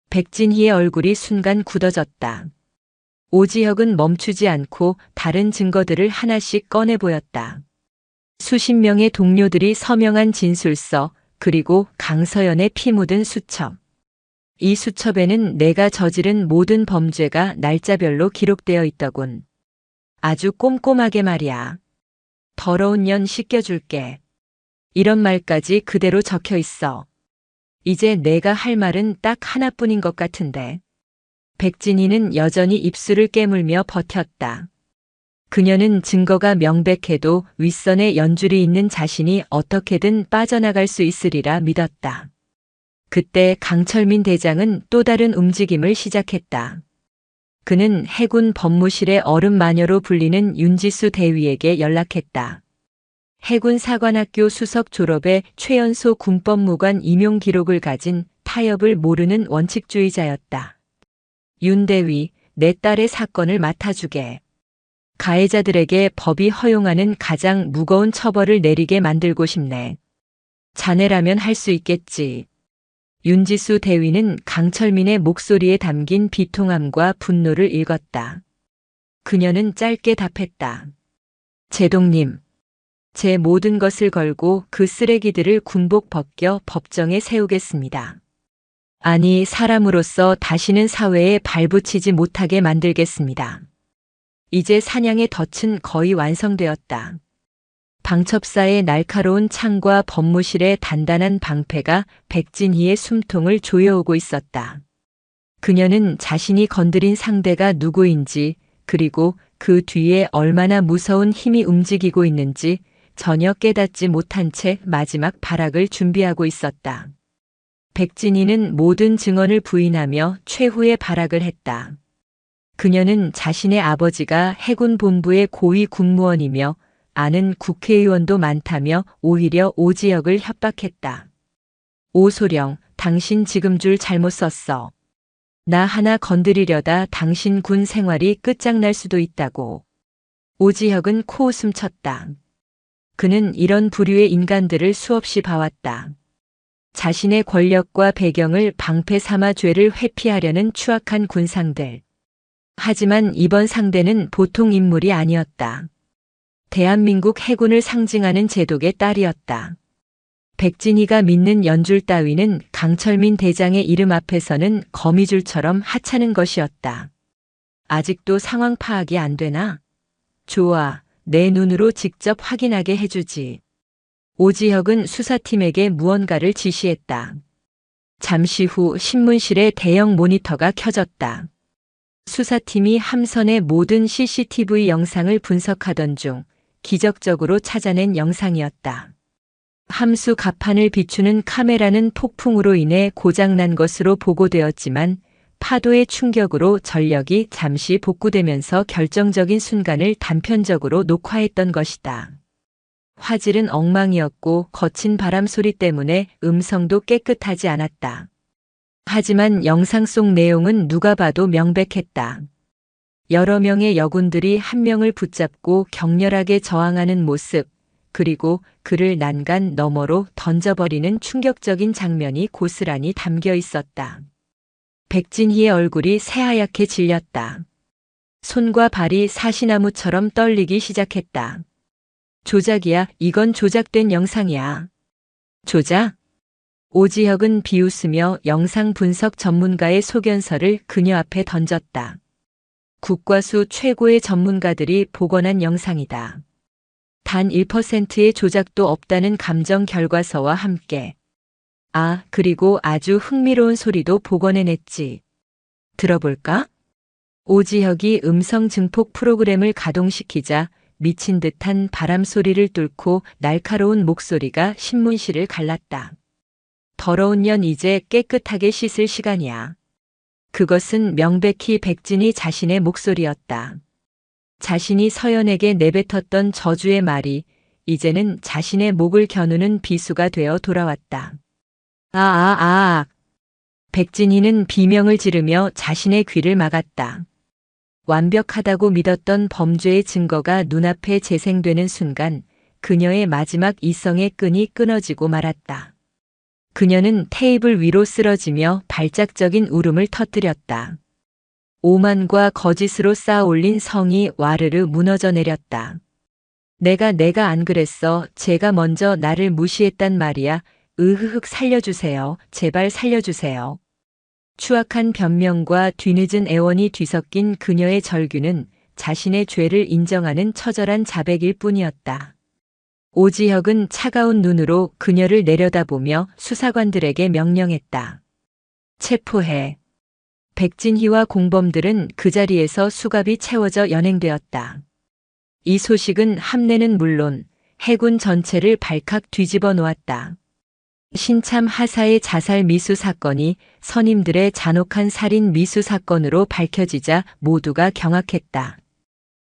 Speaker 1: 백진희의 얼굴이 순간 굳어졌다. 오지혁은 멈추지 않고 다른 증거들을 하나씩 꺼내 보였다. 수십 명의 동료들이 서명한 진술서, 그리고 강서연의 피 묻은 수첩. 이 수첩에는 내가 저지른 모든 범죄가 날짜별로 기록되어 있더군. 아주 꼼꼼하게 말이야. 더러운 년 씻겨줄게. 이런 말까지 그대로 적혀 있어. 이제 내가 할 말은 딱 하나뿐인 것 같은데. 백진이는 여전히 입술을 깨물며 버텼다. 그녀는 증거가 명백해도 윗선에 연줄이 있는 자신이 어떻게든 빠져나갈 수 있으리라 믿었다. 그때 강철민 대장은 또 다른 움직임을 시작했다. 그는 해군 법무실의 얼음 마녀로 불리는 윤지수 대위에게 연락했다. 해군 사관학교 수석 졸업의 최연소 군법무관 임용 기록을 가진 타협을 모르는 원칙주의자였다. 윤 대위, 내 딸의 사건을 맡아주게. 가해자들에게 법이 허용하는 가장 무거운 처벌을 내리게 만들고 싶네. 자네라면 할 수 있겠지. 윤지수 대위는 강철민의 목소리에 담긴 비통함과 분노를 읽었다. 그녀는 짧게 답했다. 제동님, 제 모든 것을 걸고 그 쓰레기들을 군복 벗겨 법정에 세우겠습니다. 아니, 사람으로서 다시는 사회에 발붙이지 못하게 만들겠습니다. 이제 사냥의 덫은 거의 완성되었다. 방첩사의 날카로운 창과 법무실의 단단한 방패가 백진희의 숨통을 조여오고 있었다. 그녀는 자신이 건드린 상대가 누구인지, 그리고 그 뒤에 얼마나 무서운 힘이 움직이고 있는지 전혀 깨닫지 못한 채 마지막 발악을 준비하고 있었다. 백진희는 모든 증언을 부인하며 최후의 발악을 했다. 그녀는 자신의 아버지가 해군 본부의 고위 군무원이며 아는 국회의원도 많다며 오히려 오지혁을 협박했다. 오소령, 당신 지금 줄 잘못 썼어. 나 하나 건드리려다 당신 군 생활이 끝장날 수도 있다고. 오지혁은 코웃음 쳤다. 그는 이런 부류의 인간들을 수없이 봐왔다. 자신의 권력과 배경을 방패 삼아 죄를 회피하려는 추악한 군상들. 하지만 이번 상대는 보통 인물이 아니었다. 대한민국 해군을 상징하는 제독의 딸이었다. 백진희가 믿는 연줄 따위는 강철민 대장의 이름 앞에서는 거미줄처럼 하찮은 것이었다. 아직도 상황 파악이 안 되나? 좋아, 내 눈으로 직접 확인하게 해주지. 오지혁은 수사팀에게 무언가를 지시했다. 잠시 후 신문실의 대형 모니터가 켜졌다. 수사팀이 함선의 모든 CCTV 영상을 분석하던 중 기적적으로 찾아낸 영상이었다. 함수 갑판을 비추는 카메라는 폭풍으로 인해 고장난 것으로 보고되었지만 파도의 충격으로 전력이 잠시 복구되면서 결정적인 순간을 단편적으로 녹화했던 것이다. 화질은 엉망이었고 거친 바람 소리 때문에 음성도 깨끗하지 않았다. 하지만 영상 속 내용은 누가 봐도 명백했다. 여러 명의 여군들이 한 명을 붙잡고 격렬하게 저항하는 모습, 그리고 그를 난간 너머로 던져버리는 충격적인 장면이 고스란히 담겨 있었다. 백진희의 얼굴이 새하얗게 질렸다. 손과 발이 사시나무처럼 떨리기 시작했다. 조작이야, 이건 조작된 영상이야. 조작? 오지혁은 비웃으며 영상 분석 전문가의 소견서를 그녀 앞에 던졌다. 국과수 최고의 전문가들이 복원한 영상이다. 단 1%의 조작도 없다는 감정 결과서와 함께. 아, 그리고 아주 흥미로운 소리도 복원해냈지. 들어볼까? 오지혁이 음성 증폭 프로그램을 가동시키자 미친 듯한 바람 소리를 뚫고 날카로운 목소리가 신문실을 갈랐다. 더러운 년 이제 깨끗하게 씻을 시간이야. 그것은 명백히 백진이 자신의 목소리였다. 자신이 서연에게 내뱉었던 저주의 말이 이제는 자신의 목을 겨누는 비수가 되어 돌아왔다. 백진희는 비명을 지르며 자신의 귀를 막았다. 완벽하다고 믿었던 범죄의 증거가 눈앞에 재생되는 순간 그녀의 마지막 이성의 끈이 끊어지고 말았다. 그녀는 테이블 위로 쓰러지며 발작적인 울음을 터뜨렸다. 오만과 거짓으로 쌓아 올린 성이 와르르 무너져 내렸다. 내가 안 그랬어. 제가 먼저 나를 무시했단 말이야. 으흐흑 살려주세요. 제발 살려주세요. 추악한 변명과 뒤늦은 애원이 뒤섞인 그녀의 절규는 자신의 죄를 인정하는 처절한 자백일 뿐이었다. 오지혁은 차가운 눈으로 그녀를 내려다보며 수사관들에게 명령했다. 체포해. 백진희와 공범들은 그 자리에서 수갑이 채워져 연행되었다. 이 소식은 함내는 물론 해군 전체를 발칵 뒤집어 놓았다. 신참 하사의 자살 미수 사건이 선임들의 잔혹한 살인 미수 사건으로 밝혀지자 모두가 경악했다.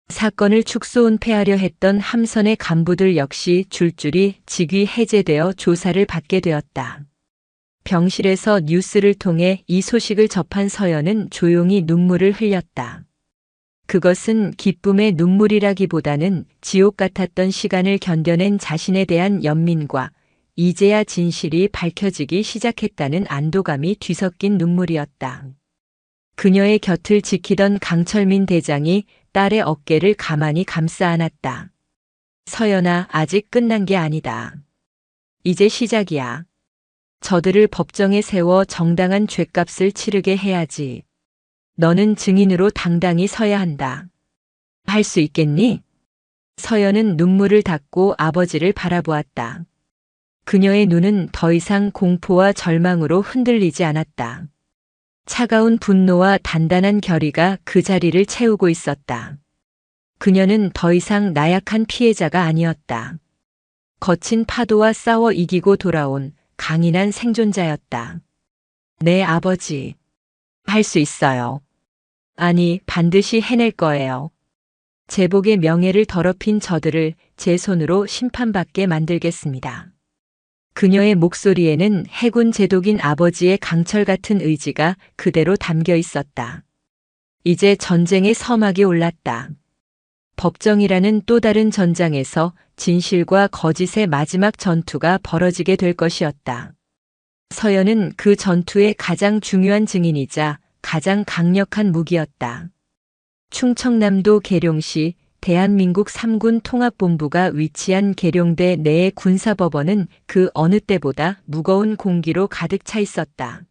Speaker 1: 사건을 축소 은폐하려 했던 함선의 간부들 역시 줄줄이 직위 해제되어 조사를 받게 되었다. 병실에서 뉴스를 통해 이 소식을 접한 서연은 조용히 눈물을 흘렸다. 그것은 기쁨의 눈물이라기보다는 지옥 같았던 시간을 견뎌낸 자신에 대한 연민과 이제야 진실이 밝혀지기 시작했다는 안도감이 뒤섞인 눈물이었다. 그녀의 곁을 지키던 강철민 대장이 딸의 어깨를 가만히 감싸 안았다. 서연아, 아직 끝난 게 아니다. 이제 시작이야. 저들을 법정에 세워 정당한 죗값을 치르게 해야지. 너는 증인으로 당당히 서야 한다. 할 수 있겠니? 서연은 눈물을 닦고 아버지를 바라보았다. 그녀의 눈은 더 이상 공포와 절망으로 흔들리지 않았다. 차가운 분노와 단단한 결의가 그 자리를 채우고 있었다. 그녀는 더 이상 나약한 피해자가 아니었다. 거친 파도와 싸워 이기고 돌아온 강인한 생존자였다. 내 아버지. 할 수 있어요. 아니, 반드시 해낼 거예요. 제복의 명예를 더럽힌 저들을 제 손으로 심판받게 만들겠습니다. 그녀의 목소리에는 해군 제독인 아버지의 강철 같은 의지가 그대로 담겨 있었다. 이제 전쟁의 서막이 올랐다. 법정이라는 또 다른 전장에서 진실과 거짓의 마지막 전투가 벌어지게 될 것이었다. 서연은 그 전투의 가장 중요한 증인이자 가장 강력한 무기였다. 충청남도 계룡시 대한민국 3군 통합본부가 위치한 계룡대 내의 군사법원은 그 어느 때보다 무거운 공기로 가득 차 있었다.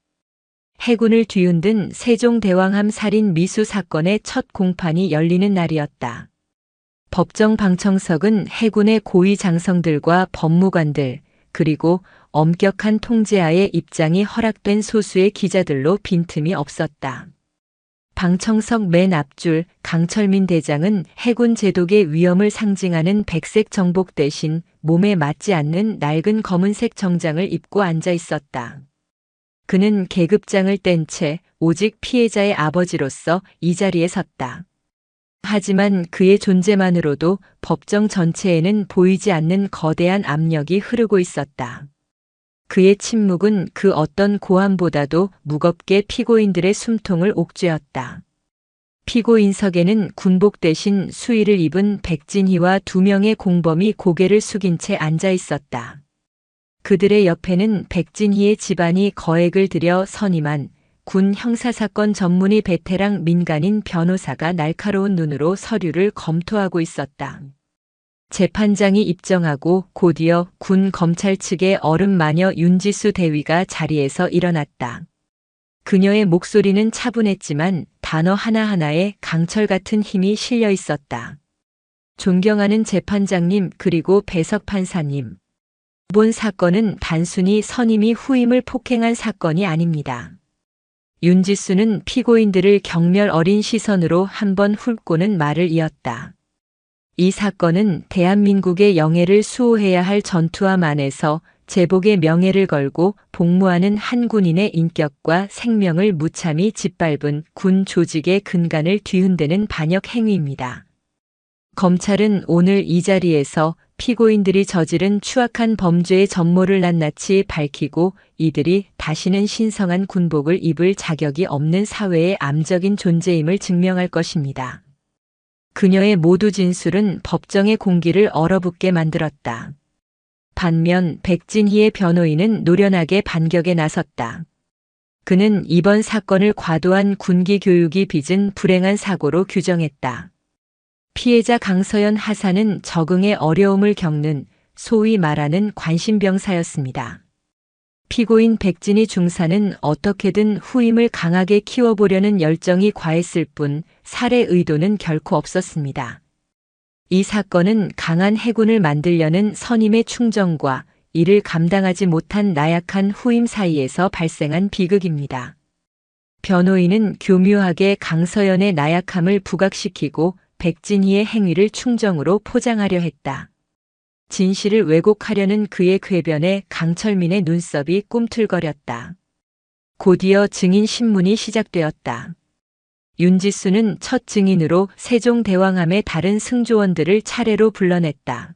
Speaker 1: 해군을 뒤흔든 세종대왕함 살인 미수 사건의 첫 공판이 열리는 날이었다. 법정 방청석은 해군의 고위 장성들과 법무관들, 그리고 엄격한 통제하에 입장이 허락된 소수의 기자들로 빈틈이 없었다. 방청석 맨 앞줄 강철민 대장은 해군 제독의 위엄을 상징하는 백색 정복 대신 몸에 맞지 않는 낡은 검은색 정장을 입고 앉아 있었다. 그는 계급장을 뗀 채 오직 피해자의 아버지로서 이 자리에 섰다. 하지만 그의 존재만으로도 법정 전체에는 보이지 않는 거대한 압력이 흐르고 있었다. 그의 침묵은 그 어떤 고함보다도 무겁게 피고인들의 숨통을 옥죄었다. 피고인석에는 군복 대신 수의를 입은 백진희와 2명의 공범이 고개를 숙인 채 앉아 있었다. 그들의 옆에는 백진희의 집안이 거액을 들여 선임한 군 형사사건 전문의 베테랑 민간인 변호사가 날카로운 눈으로 서류를 검토하고 있었다. 재판장이 입정하고 곧이어 군 검찰 측의 얼음마녀 윤지수 대위가 자리에서 일어났다. 그녀의 목소리는 차분했지만 단어 하나하나에 강철 같은 힘이 실려 있었다. 존경하는 재판장님, 그리고 배석 판사님. 이번 사건은 단순히 선임이 후임을 폭행한 사건이 아닙니다. 윤지수는 피고인들을 경멸 어린 시선으로 한번 훑고는 말을 이었다. 이 사건은 대한민국의 영예를 수호해야 할 전투함 안에서 제복의 명예를 걸고 복무하는 한 군인의 인격과 생명을 무참히 짓밟은 군 조직의 근간을 뒤흔드는 반역 행위입니다. 검찰은 오늘 이 자리에서 피고인들이 저지른 추악한 범죄의 전모를 낱낱이 밝히고 이들이 다시는 신성한 군복을 입을 자격이 없는 사회의 암적인 존재임을 증명할 것입니다. 그녀의 모두 진술은 법정의 공기를 얼어붙게 만들었다. 반면 백진희의 변호인은 노련하게 반격에 나섰다. 그는 이번 사건을 과도한 군기 교육이 빚은 불행한 사고로 규정했다. 피해자 강서연 하사는 적응에 어려움을 겪는 소위 말하는 관심병사였습니다. 피고인 백진희 중사는 어떻게든 후임을 강하게 키워보려는 열정이 과했을 뿐 살해 의도는 결코 없었습니다. 이 사건은 강한 해군을 만들려는 선임의 충정과 이를 감당하지 못한 나약한 후임 사이에서 발생한 비극입니다. 변호인은 교묘하게 강서연의 나약함을 부각시키고 백진희의 행위를 충정으로 포장하려 했다. 진실을 왜곡하려는 그의 궤변에 강철민의 눈썹이 꿈틀거렸다. 곧이어 증인 신문이 시작되었다. 윤지수는 첫 증인으로 세종대왕함의 다른 승조원들을 차례로 불러냈다.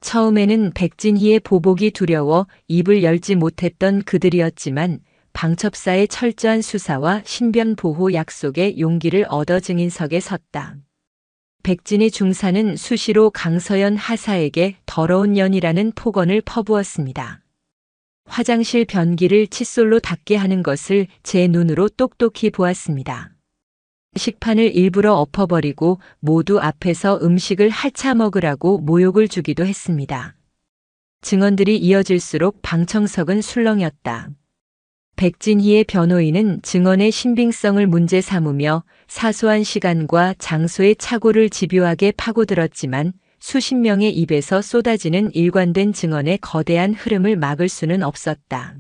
Speaker 1: 처음에는 백진희의 보복이 두려워 입을 열지 못했던 그들이었지만 방첩사의 철저한 수사와 신변 보호 약속에 용기를 얻어 증인석에 섰다. 백진희 중사는 수시로 강서연 하사에게 더러운 년이라는 폭언을 퍼부었습니다. 화장실 변기를 칫솔로 닦게 하는 것을 제 눈으로 똑똑히 보았습니다. 식판을 일부러 엎어버리고 모두 앞에서 음식을 핥아 먹으라고 모욕을 주기도 했습니다. 증언들이 이어질수록 방청석은 술렁였다. 백진희의 변호인은 증언의 신빙성을 문제 삼으며 사소한 시간과 장소의 착오를 집요하게 파고들었지만 수십 명의 입에서 쏟아지는 일관된 증언의 거대한 흐름을 막을 수는 없었다.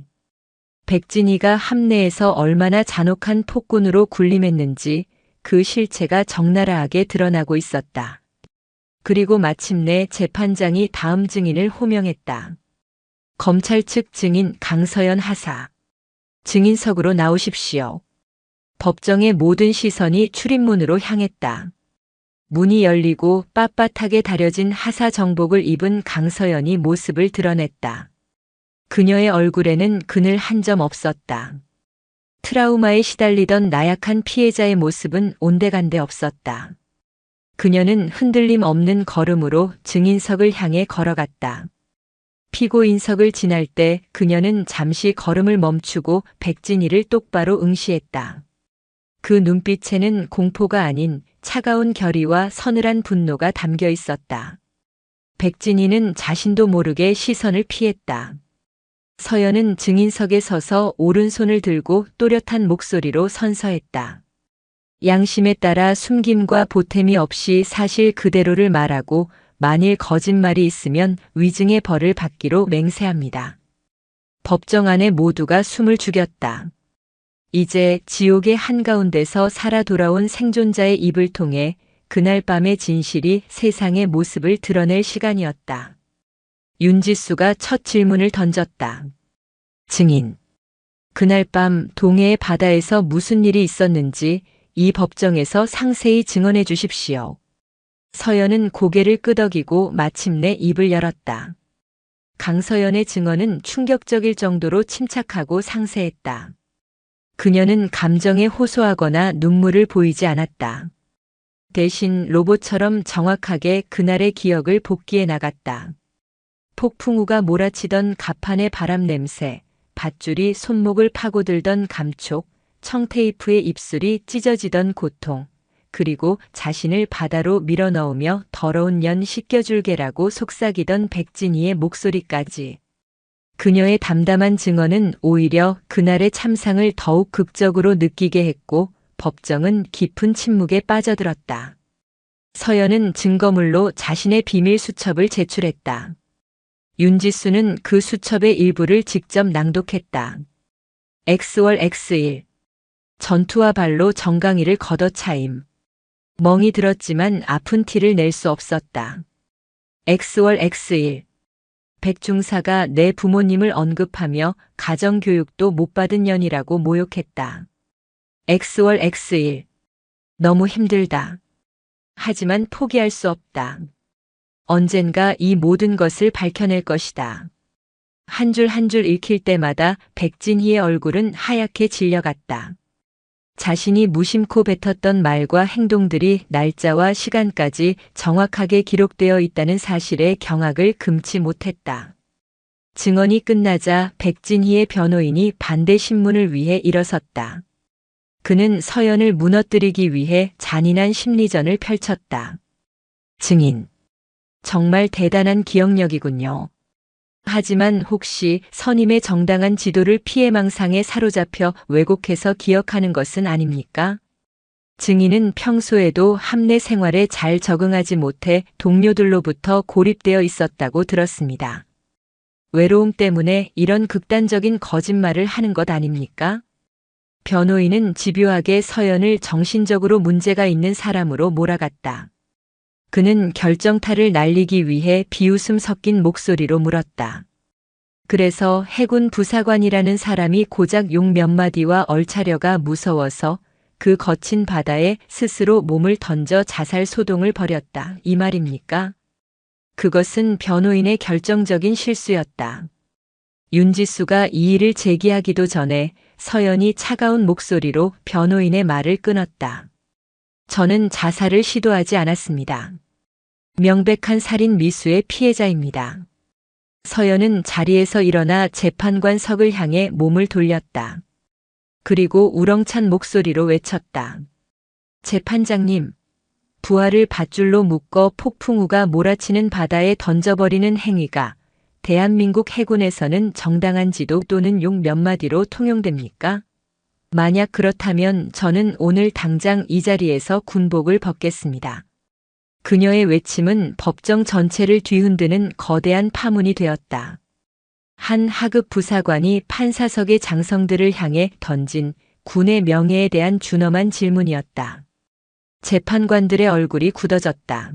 Speaker 1: 백진희가 함내에서 얼마나 잔혹한 폭군으로 군림했는지 그 실체가 적나라하게 드러나고 있었다. 그리고 마침내 재판장이 다음 증인을 호명했다. 검찰 측 증인 강서연 하사. 증인석으로 나오십시오. 법정의 모든 시선이 출입문으로 향했다. 문이 열리고 빳빳하게 다려진 하사 정복을 입은 강서연이 모습을 드러냈다. 그녀의 얼굴에는 그늘 한 점 없었다. 트라우마에 시달리던 나약한 피해자의 모습은 온데간데 없었다. 그녀는 흔들림 없는 걸음으로 증인석을 향해 걸어갔다. 피고인석을 지날 때 그녀는 잠시 걸음을 멈추고 백진희를 똑바로 응시했다. 그 눈빛에는 공포가 아닌 차가운 결의와 서늘한 분노가 담겨 있었다. 백진희는 자신도 모르게 시선을 피했다. 서연은 증인석에 서서 오른손을 들고 또렷한 목소리로 선서했다. 양심에 따라 숨김과 보탬이 없이 사실 그대로를 말하고 만일 거짓말이 있으면 위증의 벌을 받기로 맹세합니다. 법정 안에 모두가 숨을 죽였다. 이제 지옥의 한가운데서 살아 돌아온 생존자의 입을 통해 그날 밤의 진실이 세상의 모습을 드러낼 시간이었다. 윤지수가 첫 질문을 던졌다. 증인. 그날 밤 동해의 바다에서 무슨 일이 있었는지 이 법정에서 상세히 증언해 주십시오. 서연은 고개를 끄덕이고 마침내 입을 열었다. 강서연의 증언은 충격적일 정도로 침착하고 상세했다. 그녀는 감정에 호소하거나 눈물을 보이지 않았다. 대신 로봇처럼 정확하게 그날의 기억을 복기해 나갔다. 폭풍우가 몰아치던 가판의 바람 냄새, 밧줄이 손목을 파고들던 감촉, 청테이프의 입술이 찢어지던 고통, 그리고 자신을 바다로 밀어넣으며 더러운 년 씻겨줄게라고 속삭이던 백진희의 목소리까지. 그녀의 담담한 증언은 오히려 그날의 참상을 더욱 극적으로 느끼게 했고 법정은 깊은 침묵에 빠져들었다. 서연은 증거물로 자신의 비밀 수첩을 제출했다. 윤지수는 그 수첩의 일부를 직접 낭독했다. X월 X1. 전투와 발로 정강이를 걷어차임. 멍이 들었지만 아픈 티를 낼 수 없었다. X월 X1. 백중사가 내 부모님을 언급하며 가정교육도 못 받은 년이라고 모욕했다. X월 X1. 너무 힘들다. 하지만 포기할 수 없다. 언젠가 이 모든 것을 밝혀낼 것이다. 한 줄 한 줄 읽힐 때마다 백진희의 얼굴은 하얗게 질려갔다. 자신이 무심코 뱉었던 말과 행동들이 날짜와 시간까지 정확하게 기록되어 있다는 사실에 경악을 금치 못했다. 증언이 끝나자 백진희의 변호인이 반대 신문을 위해 일어섰다. 그는 서연을 무너뜨리기 위해 잔인한 심리전을 펼쳤다. 증인. 정말 대단한 기억력이군요. 하지만 혹시 선임의 정당한 지도를 피해망상에 사로잡혀 왜곡해서 기억하는 것은 아닙니까? 증인은 평소에도 함내 생활에 잘 적응하지 못해 동료들로부터 고립되어 있었다고 들었습니다. 외로움 때문에 이런 극단적인 거짓말을 하는 것 아닙니까? 변호인은 집요하게 서연을 정신적으로 문제가 있는 사람으로 몰아갔다. 그는 결정타를 날리기 위해 비웃음 섞인 목소리로 물었다. 그래서 해군 부사관이라는 사람이 고작 욕 몇 마디와 얼차려가 무서워서 그 거친 바다에 스스로 몸을 던져 자살 소동을 벌였다. 이 말입니까? 그것은 변호인의 결정적인 실수였다. 윤지수가 이의를 제기하기도 전에 서연이 차가운 목소리로 변호인의 말을 끊었다. 저는 자살을 시도하지 않았습니다. 명백한 살인 미수의 피해자입니다. 서연은 자리에서 일어나 재판관석을 향해 몸을 돌렸다. 그리고 우렁찬 목소리로 외쳤다. 재판장님, 부하를 밧줄로 묶어 폭풍우가 몰아치는 바다에 던져버리는 행위가 대한민국 해군에서는 정당한 지도 또는 욕 몇 마디로 통용됩니까? 만약 그렇다면 저는 오늘 당장 이 자리에서 군복을 벗겠습니다. 그녀의 외침은 법정 전체를 뒤흔드는 거대한 파문이 되었다. 한 하급 부사관이 판사석의 장성들을 향해 던진 군의 명예에 대한 준엄한 질문이었다. 재판관들의 얼굴이 굳어졌다.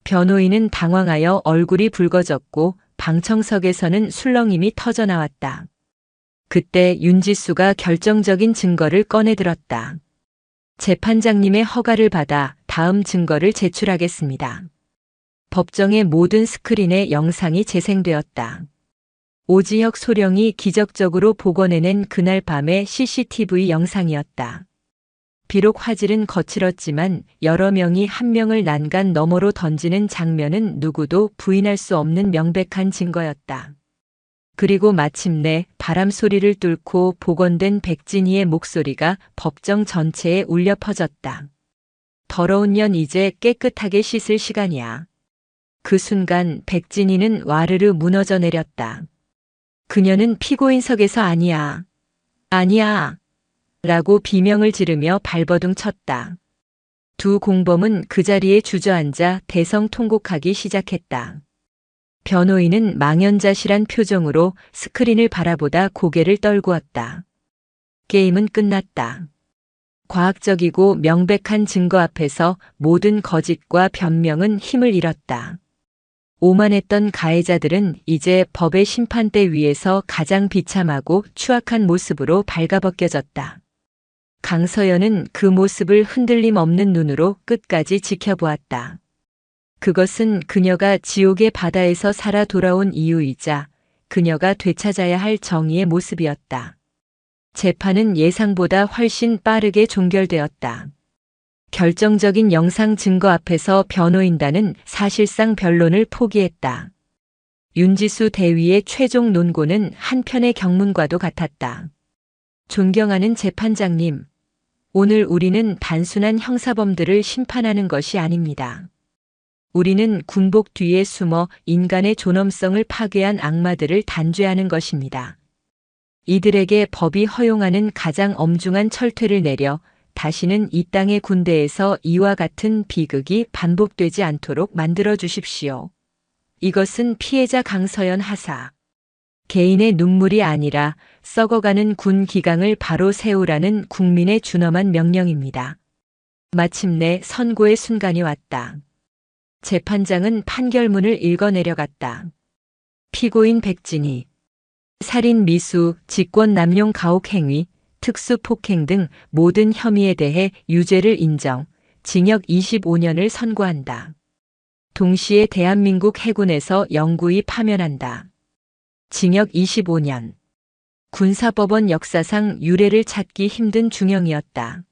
Speaker 1: 변호인은 당황하여 얼굴이 붉어졌고 방청석에서는 술렁임이 터져나왔다. 그때 윤지수가 결정적인 증거를 꺼내들었다. 재판장님의 허가를 받아 다음 증거를 제출하겠습니다. 법정의 모든 스크린에 영상이 재생되었다. 오지혁 소령이 기적적으로 복원해낸 그날 밤의 CCTV 영상이었다. 비록 화질은 거칠었지만 여러 명이 한 명을 난간 너머로 던지는 장면은 누구도 부인할 수 없는 명백한 증거였다. 그리고 마침내 바람 소리를 뚫고 복원된 백진희의 목소리가 법정 전체에 울려 퍼졌다. 더러운 년 이제 깨끗하게 씻을 시간이야. 그 순간 백진희는 와르르 무너져 내렸다. 그녀는 피고인석에서 아니야. 아니야. 라고 비명을 지르며 발버둥 쳤다. 두 공범은 그 자리에 주저앉아 대성통곡하기 시작했다. 변호인은 망연자실한 표정으로 스크린을 바라보다 고개를 떨구었다. 게임은 끝났다. 과학적이고 명백한 증거 앞에서 모든 거짓과 변명은 힘을 잃었다. 오만했던 가해자들은 이제 법의 심판대 위에서 가장 비참하고 추악한 모습으로 발가벗겨졌다. 강서연은 그 모습을 흔들림 없는 눈으로 끝까지 지켜보았다. 그것은 그녀가 지옥의 바다에서 살아 돌아온 이유이자 그녀가 되찾아야 할 정의의 모습이었다. 재판은 예상보다 훨씬 빠르게 종결되었다. 결정적인 영상 증거 앞에서 변호인단은 사실상 변론을 포기했다. 윤지수 대위의 최종 논고는 한편의 경문과도 같았다. 존경하는 재판장님, 오늘 우리는 단순한 형사범들을 심판하는 것이 아닙니다. 우리는 군복 뒤에 숨어 인간의 존엄성을 파괴한 악마들을 단죄하는 것입니다. 이들에게 법이 허용하는 가장 엄중한 철퇴를 내려 다시는 이 땅의 군대에서 이와 같은 비극이 반복되지 않도록 만들어 주십시오. 이것은 피해자 강서연 하사 개인의 눈물이 아니라 썩어가는 군 기강을 바로 세우라는 국민의 준엄한 명령입니다. 마침내 선고의 순간이 왔다. 재판장은 판결문을 읽어내려갔다. 피고인 백진희, 살인 미수, 직권 남용 가혹 행위, 특수폭행 등 모든 혐의에 대해 유죄를 인정, 징역 25년을 선고한다. 동시에 대한민국 해군에서 영구히 파면한다. 징역 25년. 군사법원 역사상 유례를 찾기 힘든 중형이었다.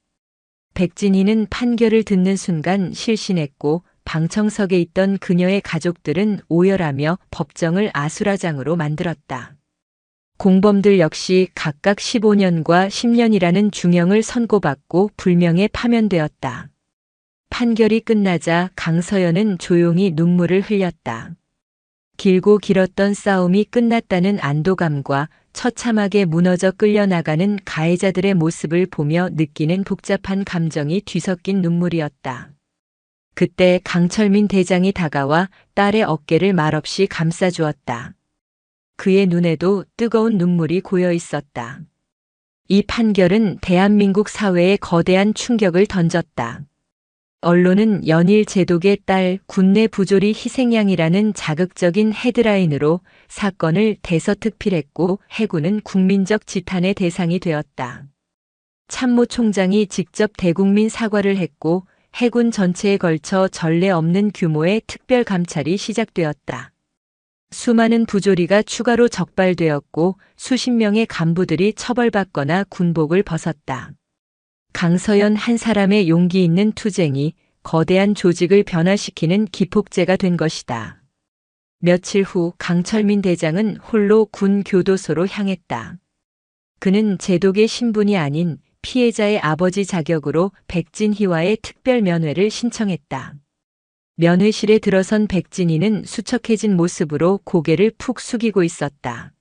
Speaker 1: 백진희는 판결을 듣는 순간 실신했고 방청석에 있던 그녀의 가족들은 오열하며 법정을 아수라장으로 만들었다. 공범들 역시 각각 15년과 10년이라는 중형을 선고받고 불명예 파면되었다. 판결이 끝나자 강서연은 조용히 눈물을 흘렸다. 길고 길었던 싸움이 끝났다는 안도감과 처참하게 무너져 끌려나가는 가해자들의 모습을 보며 느끼는 복잡한 감정이 뒤섞인 눈물이었다. 그때 강철민 대장이 다가와 딸의 어깨를 말없이 감싸주었다. 그의 눈에도 뜨거운 눈물이 고여 있었다. 이 판결은 대한민국 사회에 거대한 충격을 던졌다. 언론은 연일 제독의 딸 군내 부조리 희생양이라는 자극적인 헤드라인으로 사건을 대서특필했고 해군은 국민적 지탄의 대상이 되었다. 참모총장이 직접 대국민 사과를 했고 해군 전체에 걸쳐 전례 없는 규모의 특별 감찰이 시작되었다. 수많은 부조리가 추가로 적발되었고 수십 명의 간부들이 처벌받거나 군복을 벗었다. 강서연 한 사람의 용기 있는 투쟁이 거대한 조직을 변화시키는 기폭제가 된 것이다. 며칠 후 강철민 대장은 홀로 군 교도소로 향했다. 그는 제독의 신분이 아닌 피해자의 아버지 자격으로 백진희와의 특별 면회를 신청했다. 면회실에 들어선 백진희는 수척해진 모습으로 고개를 푹 숙이고 있었다.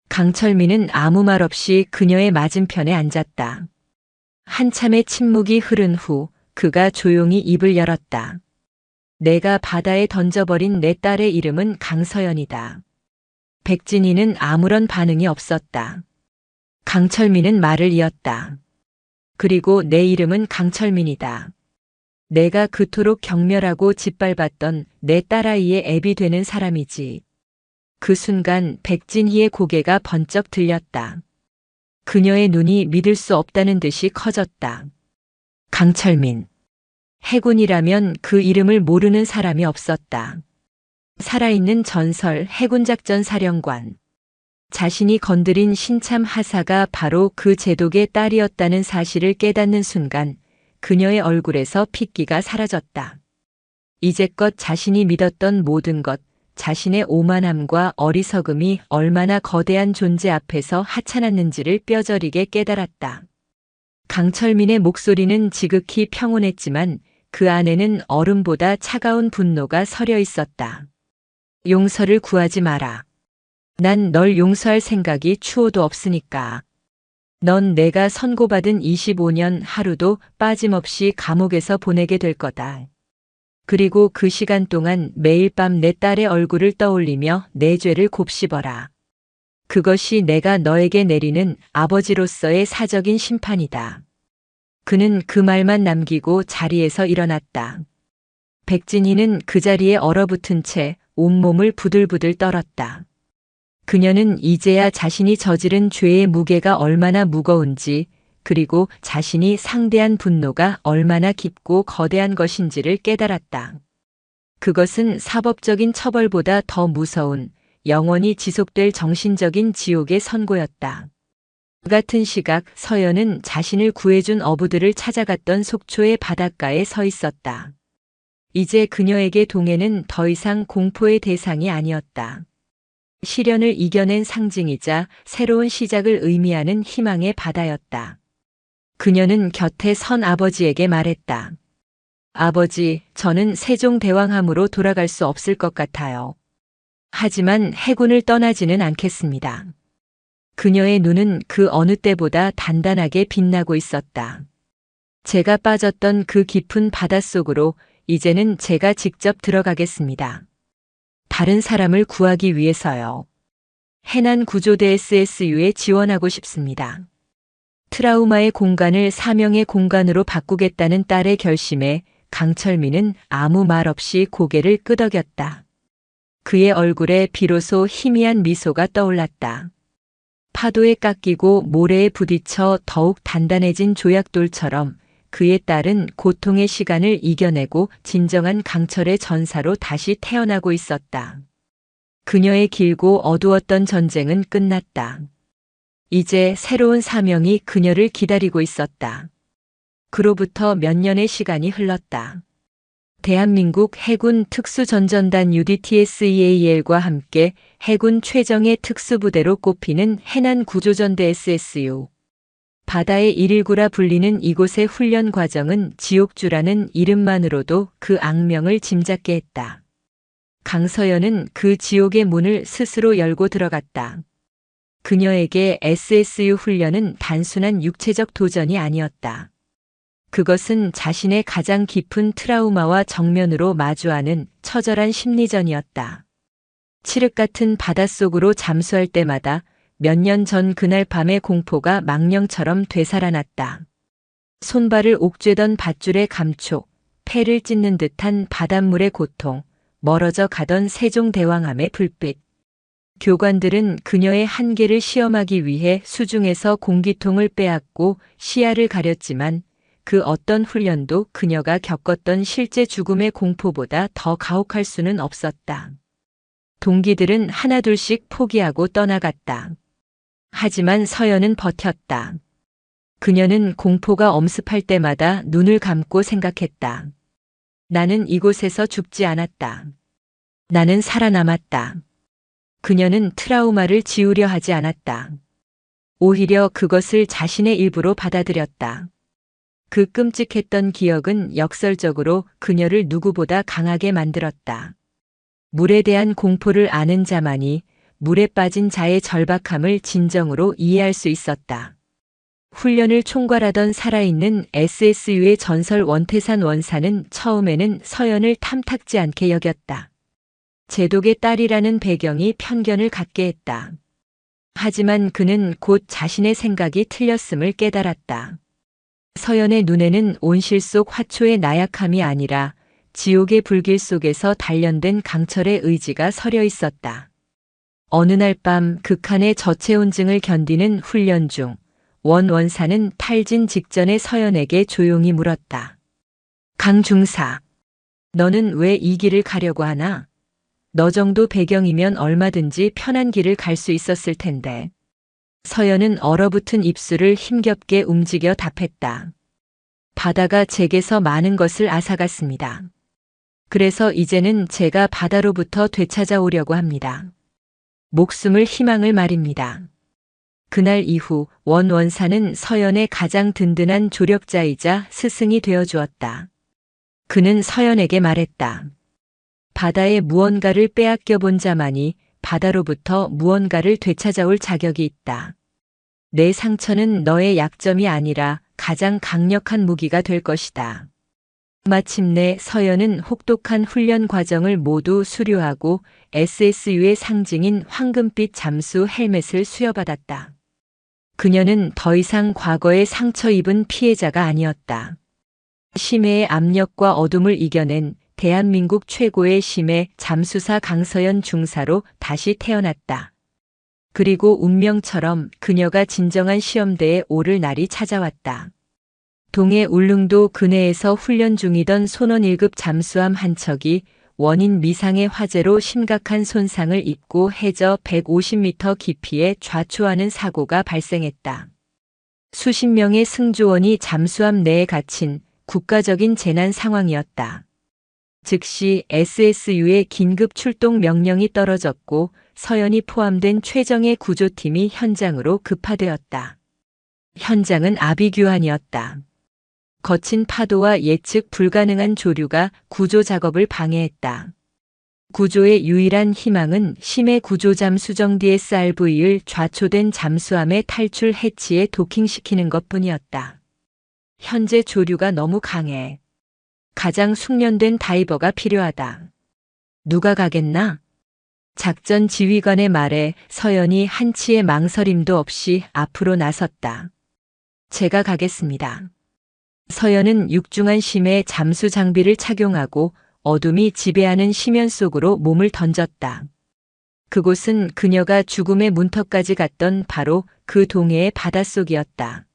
Speaker 1: 강철민은 아무 말 없이 그녀의 맞은편에 앉았다. 한참의 침묵이 흐른 후 그가 조용히 입을 열었다. 내가 바다에 던져버린 내 딸의 이름은 강서연이다. 백진희는 아무런 반응이 없었다. 강철민은 말을 이었다. 그리고 내 이름은 강철민이다. 내가 그토록 경멸하고 짓밟았던 내 딸아이의 애비 되는 사람이지. 그 순간 백진희의 고개가 번쩍 들렸다. 그녀의 눈이 믿을 수 없다는 듯이 커졌다. 강철민. 해군이라면 그 이름을 모르는 사람이 없었다. 살아있는 전설 해군작전 사령관. 자신이 건드린 신참 하사가 바로 그 제독의 딸이었다는 사실을 깨닫는 순간 그녀의 얼굴에서 핏기가 사라졌다. 이제껏 자신이 믿었던 모든 것, 자신의 오만함과 어리석음이 얼마나 거대한 존재 앞에서 하찮았는지를 뼈저리게 깨달았다. 강철민의 목소리는 지극히 평온했지만 그 안에는 얼음보다 차가운 분노가 서려 있었다. 용서를 구하지 마라. 난 널 용서할 생각이 추호도 없으니까. 넌 내가 선고받은 25년 하루도 빠짐없이 감옥에서 보내게 될 거다. 그리고 그 시간 동안 매일 밤 내 딸의 얼굴을 떠올리며 내 죄를 곱씹어라. 그것이 내가 너에게 내리는 아버지로서의 사적인 심판이다. 그는 그 말만 남기고 자리에서 일어났다. 백진희는 그 자리에 얼어붙은 채 온몸을 부들부들 떨었다. 그녀는 이제야 자신이 저지른 죄의 무게가 얼마나 무거운지, 그리고 자신이 상대한 분노가 얼마나 깊고 거대한 것인지를 깨달았다. 그것은 사법적인 처벌보다 더 무서운, 영원히 지속될 정신적인 지옥의 선고였다. 그 같은 시각 서연은 자신을 구해준 어부들을 찾아갔던 속초의 바닷가에 서 있었다. 이제 그녀에게 동해는 더 이상 공포의 대상이 아니었다. 시련을 이겨낸 상징이자 새로운 시작을 의미하는 희망의 바다였다. 그녀는 곁에 선 아버지에게 말했다. 아버지, 저는 세종대왕함으로 돌아갈 수 없을 것 같아요. 하지만 해군을 떠나지는 않겠습니다. 그녀의 눈은 그 어느 때보다 단단하게 빛나고 있었다. 제가 빠졌던 그 깊은 바닷속으로 이제는 제가 직접 들어가겠습니다. 다른 사람을 구하기 위해서요. 해난구조대 SSU에 지원하고 싶습니다. 트라우마의 공간을 사명의 공간으로 바꾸겠다는 딸의 결심에 강철민은 아무 말 없이 고개를 끄덕였다. 그의 얼굴에 비로소 희미한 미소가 떠올랐다. 파도에 깎이고 모래에 부딪혀 더욱 단단해진 조약돌처럼 그의 딸은 고통의 시간을 이겨내고 진정한 강철의 전사로 다시 태어나고 있었다. 그녀의 길고 어두웠던 전쟁은 끝났다. 이제 새로운 사명이 그녀를 기다리고 있었다. 그로부터 몇 년의 시간이 흘렀다. 대한민국 해군 특수전전단 UDTSEAL과 함께 해군 최정예 특수부대로 꼽히는 해난구조전대 SSU. 바다의 119라 불리는 이곳의 훈련 과정은 지옥주라는 이름만으로도 그 악명을 짐작게 했다. 강서연은 그 지옥의 문을 스스로 열고 들어갔다. 그녀에게 SSU 훈련은 단순한 육체적 도전이 아니었다. 그것은 자신의 가장 깊은 트라우마와 정면으로 마주하는 처절한 심리전이었다. 칠흑 같은 바닷속으로 잠수할 때마다 몇 년 전 그날 밤의 공포가 망령처럼 되살아났다. 손발을 옥죄던 밧줄의 감촉, 폐를 찢는 듯한 바닷물의 고통, 멀어져 가던 세종대왕암의 불빛. 교관들은 그녀의 한계를 시험하기 위해 수중에서 공기통을 빼앗고 시야를 가렸지만 그 어떤 훈련도 그녀가 겪었던 실제 죽음의 공포보다 더 가혹할 수는 없었다. 동기들은 하나둘씩 포기하고 떠나갔다. 하지만 서연은 버텼다. 그녀는 공포가 엄습할 때마다 눈을 감고 생각했다. 나는 이곳에서 죽지 않았다. 나는 살아남았다. 그녀는 트라우마를 지우려 하지 않았다. 오히려 그것을 자신의 일부로 받아들였다. 그 끔찍했던 기억은 역설적으로 그녀를 누구보다 강하게 만들었다. 물에 대한 공포를 아는 자만이 물에 빠진 자의 절박함을 진정으로 이해할 수 있었다. 훈련을 총괄하던 살아있는 SSU의 전설 원태산 원사는 처음에는 서연을 탐탁지 않게 여겼다. 제독의 딸이라는 배경이 편견을 갖게 했다. 하지만 그는 곧 자신의 생각이 틀렸음을 깨달았다. 서연의 눈에는 온실 속 화초의 나약함이 아니라 지옥의 불길 속에서 단련된 강철의 의지가 서려 있었다. 어느 날 밤 극한의 저체온증을 견디는 훈련 중 원 원사는 탈진 직전에 서연에게 조용히 물었다. 강 중사, 너는 왜 이 길을 가려고 하나? 너 정도 배경이면 얼마든지 편한 길을 갈 수 있었을 텐데. 서연은 얼어붙은 입술을 힘겹게 움직여 답했다. 바다가 제게서 많은 것을 앗아갔습니다. 그래서 이제는 제가 바다로부터 되찾아오려고 합니다. 목숨을 희망을 말입니다. 그날 이후 원 원사는 서연의 가장 든든한 조력자이자 스승이 되어 주었다. 그는 서연에게 말했다. 바다의 무언가를 빼앗겨 본 자만이 바다로부터 무언가를 되찾아올 자격이 있다. 내 상처는 너의 약점이 아니라 가장 강력한 무기가 될 것이다. 마침내 서연은 혹독한 훈련 과정을 모두 수료하고 SSU의 상징인 황금빛 잠수 헬멧을 수여받았다. 그녀는 더 이상 과거에 상처 입은 피해자가 아니었다. 심해의 압력과 어둠을 이겨낸 대한민국 최고의 심해 잠수사 강서연 중사로 다시 태어났다. 그리고 운명처럼 그녀가 진정한 시험대에 오를 날이 찾아왔다. 동해 울릉도 근해에서 훈련 중이던 손원 1급 잠수함 한 척이 원인 미상의 화재로 심각한 손상을 입고 해저 150m 깊이에 좌초하는 사고가 발생했다. 수십 명의 승조원이 잠수함 내에 갇힌 국가적인 재난 상황이었다. 즉시 SSU의 긴급 출동 명령이 떨어졌고 서연이 포함된 최정예 구조팀이 현장으로 급파되었다. 현장은 아비규환이었다. 거친 파도와 예측 불가능한 조류가 구조 작업을 방해했다. 구조의 유일한 희망은 심해 구조잠 수정 DSRV를 좌초된 잠수함의 탈출 해치에 도킹시키는 것뿐이었다. 현재 조류가 너무 강해. 가장 숙련된 다이버가 필요하다. 누가 가겠나? 작전 지휘관의 말에 서연이 한치의 망설임도 없이 앞으로 나섰다. 제가 가겠습니다. 서연은 육중한 심해 잠수 장비를 착용하고 어둠이 지배하는 심연 속으로 몸을 던졌다. 그곳은 그녀가 죽음의 문턱까지 갔던 바로 그 동해의 바닷속이었다.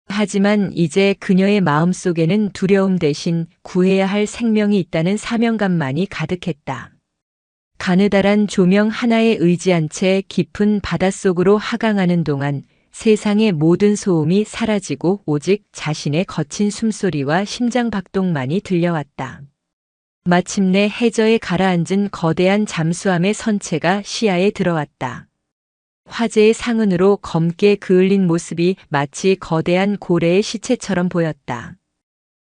Speaker 1: 하지만 이제 그녀의 마음속에는 두려움 대신 구해야 할 생명이 있다는 사명감만이 가득했다. 가느다란 조명 하나에 의지한 채 깊은 바닷속으로 하강하는 동안 세상의 모든 소음이 사라지고 오직 자신의 거친 숨소리와 심장박동만이 들려왔다. 마침내 해저에 가라앉은 거대한 잠수함의 선체가 시야에 들어왔다. 화재의 상흔으로 검게 그을린 모습이 마치 거대한 고래의 시체처럼 보였다.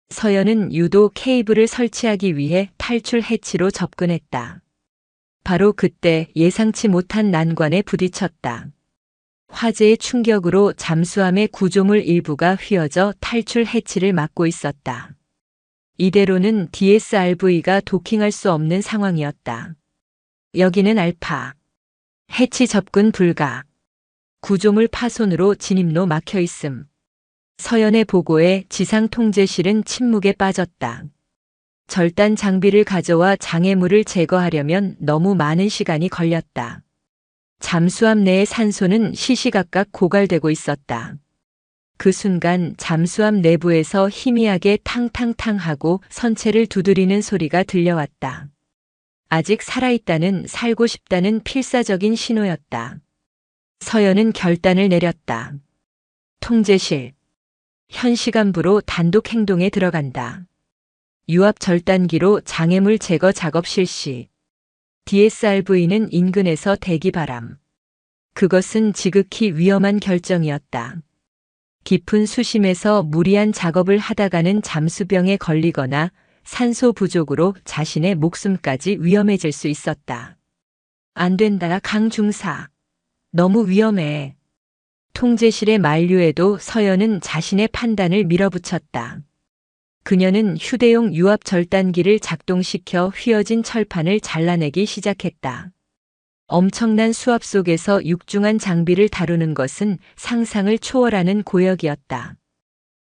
Speaker 1: 서연은 유도 케이블을 설치하기 위해 탈출 해치로 접근했다. 바로 그때 예상치 못한 난관에 부딪혔다. 화재의 충격으로 잠수함의 구조물 일부가 휘어져 탈출 해치를 막고 있었다. 이대로는 DSRV가 도킹할 수 없는 상황이었다. 여기는 알파. 해치 접근 불가. 구조물 파손으로 진입로 막혀 있음. 서연의 보고에 지상 통제실은 침묵에 빠졌다. 절단 장비를 가져와 장애물을 제거하려면 너무 많은 시간이 걸렸다. 잠수함 내의 산소는 시시각각 고갈되고 있었다. 그 순간 잠수함 내부에서 희미하게 탕탕탕 하고 선체를 두드리는 소리가 들려왔다. 아직 살아있다는, 살고 싶다는 필사적인 신호였다. 서연은 결단을 내렸다. 통제실. 현 시간부로 단독 행동에 들어간다. 유압 절단기로 장애물 제거 작업 실시. DSRV는 인근에서 대기 바람. 그것은 지극히 위험한 결정이었다. 깊은 수심에서 무리한 작업을 하다가는 잠수병에 걸리거나 산소 부족으로 자신의 목숨까지 위험해질 수 있었다. 안 된다, 강 중사. 너무 위험해. 통제실의 만류에도 서연은 자신의 판단을 밀어붙였다. 그녀는 휴대용 유압 절단기를 작동시켜 휘어진 철판을 잘라내기 시작했다. 엄청난 수압 속에서 육중한 장비를 다루는 것은 상상을 초월하는 고역이었다.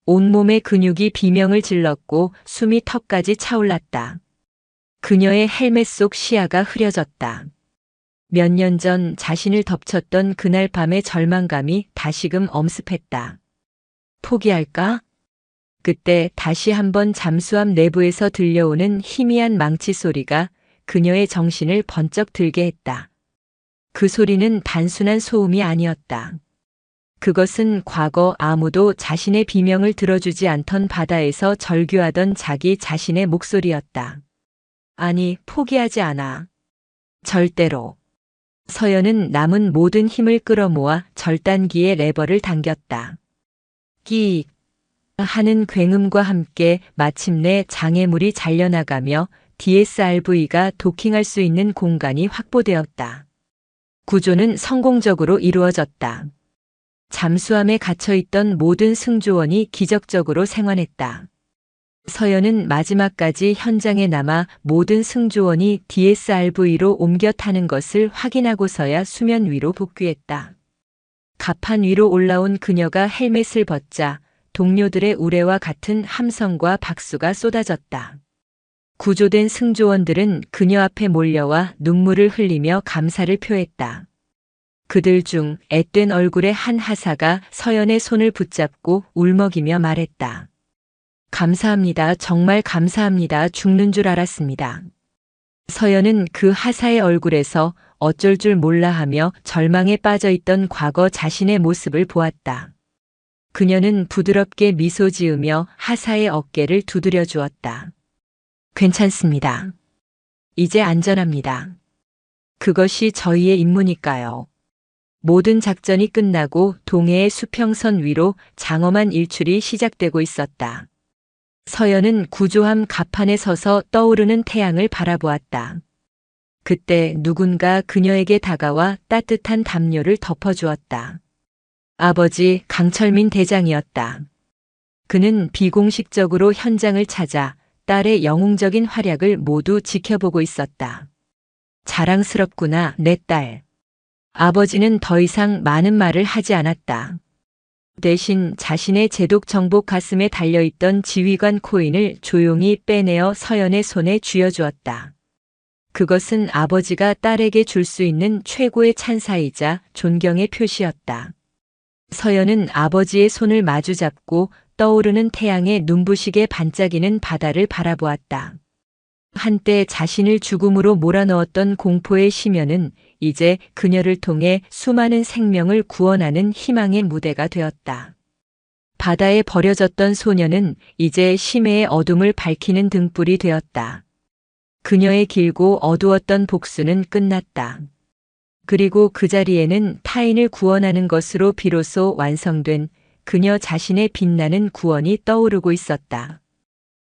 Speaker 1: 온몸의 근육이 비명을 질렀고 숨이 턱까지 차올랐다. 그녀의 헬멧 속 시야가 흐려졌다. 몇 년 전 자신을 덮쳤던 그날 밤의 절망감이 다시금 엄습했다. 포기할까? 그때 다시 한번 잠수함 내부에서 들려오는 희미한 망치 소리가 그녀의 정신을 번쩍 들게 했다. 그 소리는 단순한 소음이 아니었다. 그것은 과거 아무도 자신의 비명을 들어주지 않던 바다에서 절규하던 자기 자신의 목소리였다. 아니, 포기하지 않아. 절대로. 서연은 남은 모든 힘을 끌어모아 절단기의 레버를 당겼다. 끼익 하는 굉음과 함께 마침내 장애물이 잘려나가며 DSRV가 도킹할 수 있는 공간이 확보되었다. 구조는 성공적으로 이루어졌다. 잠수함에 갇혀있던 모든 승조원이 기적적으로 생還했다. 서연은 마지막까지 현장에 남아 모든 승조원이 DSRV로 옮겨 타는 것을 확인하고서야 수면 위로 복귀했다. 갑판 위로 올라온 그녀가 헬멧을 벗자 동료들의 우레와 같은 함성과 박수가 쏟아졌다. 구조된 승조원들은 그녀 앞에 몰려와 눈물을 흘리며 감사를 표했다. 그들 중 앳된 얼굴의 한 하사가 서연의 손을 붙잡고 울먹이며 말했다. 감사합니다. 정말 감사합니다. 죽는 줄 알았습니다. 서연은 그 하사의 얼굴에서 어쩔 줄 몰라 하며 절망에 빠져있던 과거 자신의 모습을 보았다. 그녀는 부드럽게 미소 지으며 하사의 어깨를 두드려 주었다. 괜찮습니다. 이제 안전합니다. 그것이 저희의 임무니까요. 모든 작전이 끝나고 동해의 수평선 위로 장엄한 일출이 시작되고 있었다. 서연은 구조함 갑판에 서서 떠오르는 태양을 바라보았다. 그때 누군가 그녀에게 다가와 따뜻한 담요를 덮어주었다. 아버지 강철민 대장이었다. 그는 비공식적으로 현장을 찾아 딸의 영웅적인 활약을 모두 지켜보고 있었다. 자랑스럽구나, 내 딸. 아버지는 더 이상 많은 말을 하지 않았다. 대신 자신의 제독 정복 가슴에 달려있던 지휘관 코인을 조용히 빼내어 서연의 손에 쥐어주었다. 그것은 아버지가 딸에게 줄 수 있는 최고의 찬사이자 존경의 표시였다. 서연은 아버지의 손을 마주잡고 떠오르는 태양의 눈부시게 반짝이는 바다를 바라보았다. 한때 자신을 죽음으로 몰아넣었던 공포의 심연은 이제 그녀를 통해 수많은 생명을 구원하는 희망의 무대가 되었다. 바다에 버려졌던 소녀는 이제 심해의 어둠을 밝히는 등불이 되었다. 그녀의 길고 어두웠던 복수는 끝났다. 그리고 그 자리에는 타인을 구원하는 것으로 비로소 완성된 그녀 자신의 빛나는 구원이 떠오르고 있었다.